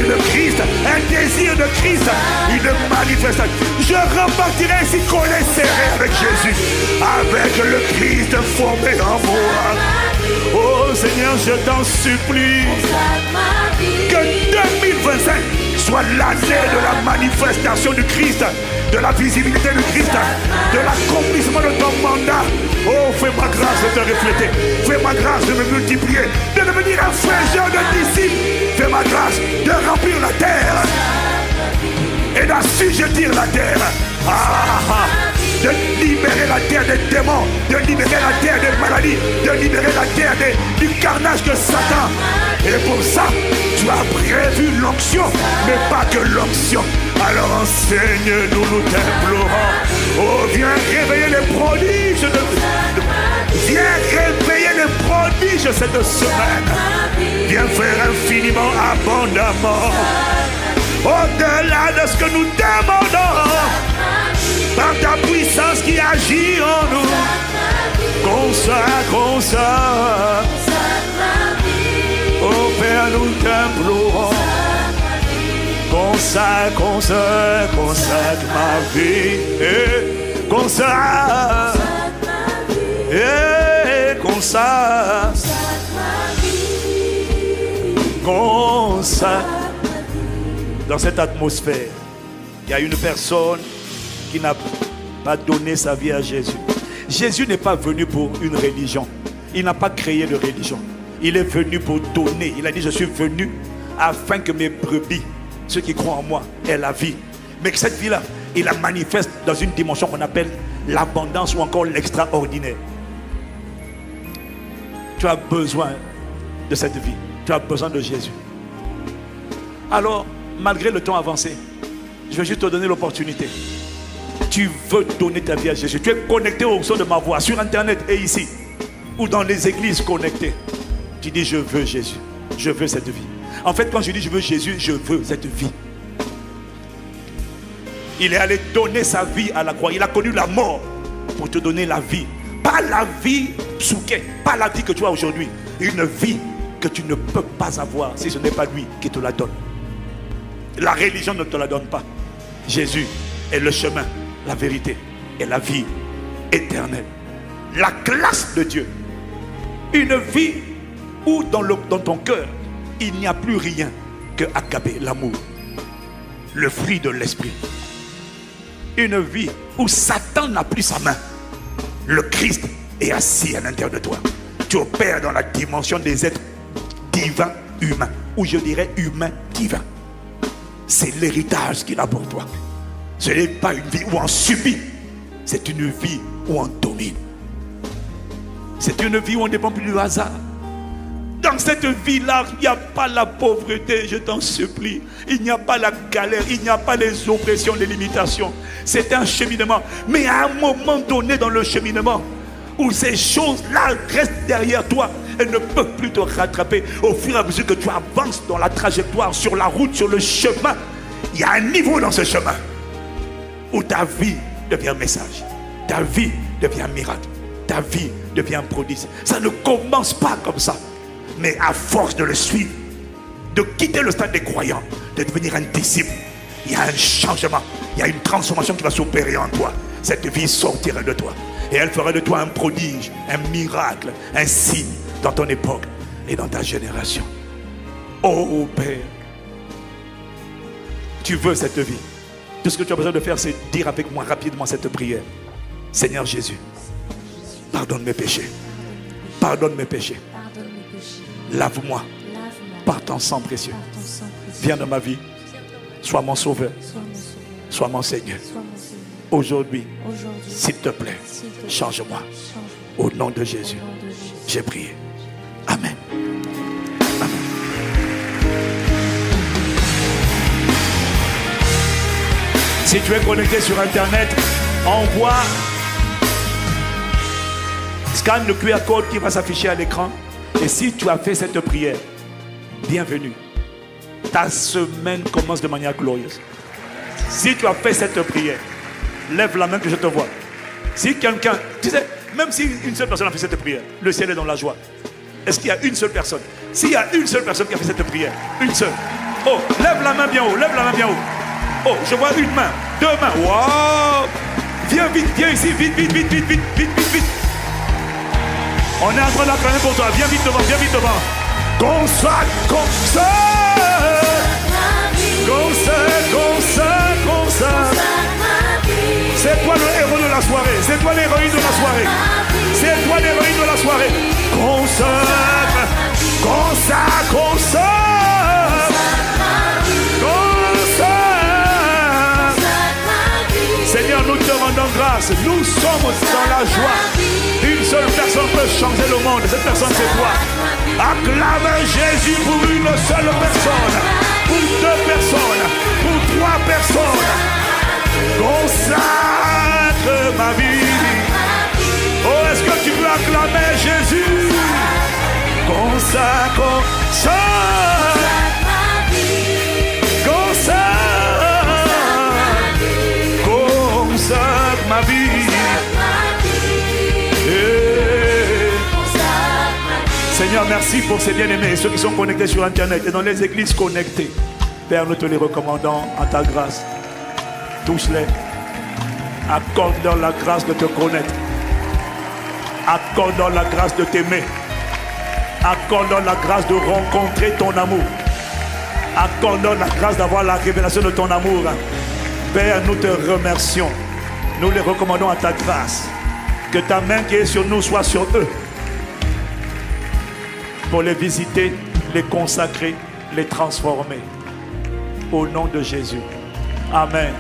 de Christ, un désir de Christ, une manifestation. Je repartirai ainsi collé serré avec Jésus, avec le Christ formé en moi. Oh Seigneur, je t'en supplie, que 2025 soit l'année de la manifestation du Christ, de la visibilité du Christ, de l'accomplissement de ton mandat. Oh, fais-moi grâce de te refléter. Fais-moi grâce de me multiplier, de devenir un frère de disciples. Fais-moi grâce de remplir la terre et d'assujettir la terre. De libérer la terre des démons, de libérer la terre des maladies, de libérer la terre du carnage de Satan. Et pour ça, tu as prévu l'onction, mais pas que l'onction. Alors enseigne-nous, nous t'implorons. Oh, viens réveiller les prodiges. Viens réveiller les prodiges cette semaine. Viens faire infiniment, abondamment, au-delà de ce que nous demandons, par ta puissance qui agit en nous. Consacre. Oh Père, nous t'implorons. Consacre ma vie. Consacre. Dans cette atmosphère, il y a une personne qui n'a pas donné sa vie à Jésus. Jésus n'est pas venu pour une religion. Il n'a pas créé de religion. Il est venu pour donner. Il a dit, je suis venu afin que mes brebis, ceux qui croient en moi, aient la vie. Mais que cette vie-là, il la manifeste dans une dimension qu'on appelle l'abondance ou encore l'extraordinaire. Tu as besoin de cette vie. Tu as besoin de Jésus. Alors, malgré le temps avancé, je vais juste te donner l'opportunité. Tu veux donner ta vie à Jésus. Tu es connecté au son de ma voix sur internet et ici, ou dans les églises connectées. Tu dis, je veux Jésus. Je veux cette vie. En fait, quand je dis je veux Jésus, je veux cette vie. Il est allé donner sa vie à la croix. Il a connu la mort pour te donner la vie. Pas la vie souquée, pas la vie que tu as aujourd'hui. Une vie que tu ne peux pas avoir si ce n'est pas lui qui te la donne. La religion ne te la donne pas. Jésus est le chemin, la vérité et la vie éternelle. La grâce de Dieu. Une vie où dans ton cœur, il n'y a plus rien que agapé, l'amour. Le fruit de l'esprit. Une vie où Satan n'a plus sa main. Le Christ est assis à l'intérieur de toi. Tu opères dans la dimension des êtres divins humains. Ou je dirais humain divin. C'est l'héritage qu'il a pour toi. Ce n'est pas une vie où on subit. C'est une vie où on domine. C'est une vie où on ne dépend plus du hasard. Dans cette vie-là, il n'y a pas la pauvreté, je t'en supplie. Il n'y a pas la galère, il n'y a pas les oppressions, les limitations. C'est un cheminement. Mais à un moment donné dans le cheminement, où ces choses-là restent derrière toi, elles ne peuvent plus te rattraper. Au fur et à mesure que tu avances dans la trajectoire, sur la route, sur le chemin, il y a un niveau dans ce chemin où ta vie devient message. Ta vie devient miracle. Ta vie devient prodige. Ça ne commence pas comme ça. Mais à force de le suivre, de quitter le stade des croyants, de devenir un disciple, il y a un changement, il y a une transformation qui va s'opérer en toi. Cette vie sortira de toi. Et elle fera de toi un prodige, un miracle, un signe dans ton époque et dans ta génération. Oh Père, tu veux cette vie. Tout ce que tu as besoin de faire, c'est dire avec moi rapidement cette prière. Seigneur Jésus, pardonne mes péchés. Pardonne mes péchés. Lave-moi par ton sang précieux. Viens dans ma vie. Sois mon sauveur. Sois mon Seigneur. Aujourd'hui, s'il te plaît, change-moi. Au nom de Jésus, j'ai prié. Amen. Amen. Si tu es connecté sur internet, envoie, scanne le QR code qui va s'afficher à l'écran. Et si tu as fait cette prière, bienvenue. Ta semaine commence de manière glorieuse. Si tu as fait cette prière, Lève la main que je te vois. Si quelqu'un, tu sais, même si une seule personne a fait cette prière, le ciel est dans la joie. Est-ce qu'il y a une seule personne? S'il y a une seule personne qui a fait cette prière, une seule. Oh, lève la main bien haut, lève la main bien haut. Oh, je vois une main, deux mains. Wow! Viens vite, viens ici, vite, vite, vite, vite, vite, vite, vite, vite. On est en train d'acclamer pour toi. Viens vite devant, viens vite devant. Consacre, consacre. Consacre, consacre, consacre. C'est toi le héros de la soirée. C'est toi l'héroïne de la soirée. C'est toi l'héroïne de la soirée. Consacre, consacre, consacre. Consacre. Seigneur, nous te rendons grâce. Nous sommes dans la joie. Une seule personne peut changer le monde. Cette personne, c'est toi. Acclame Jésus pour une seule personne. Pour deux personnes. Pour trois personnes. Consacre ma vie. Oh, est-ce que tu peux acclamer Jésus? Consacre, consacre. Consacre ma vie. Seigneur, merci pour ces bien-aimés, ceux qui sont connectés sur Internet et dans les églises connectées. Père, nous te les recommandons en ta grâce. Touche-les. Accorde-leur la grâce de te connaître. Accorde-leur la grâce de t'aimer. Accorde-leur la grâce de rencontrer ton amour. Accorde-leur la grâce d'avoir la révélation de ton amour. Père, nous te remercions. Nous les recommandons à ta grâce. Que ta main qui est sur nous soit sur eux. Pour les visiter, les consacrer, les transformer. Au nom de Jésus. Amen.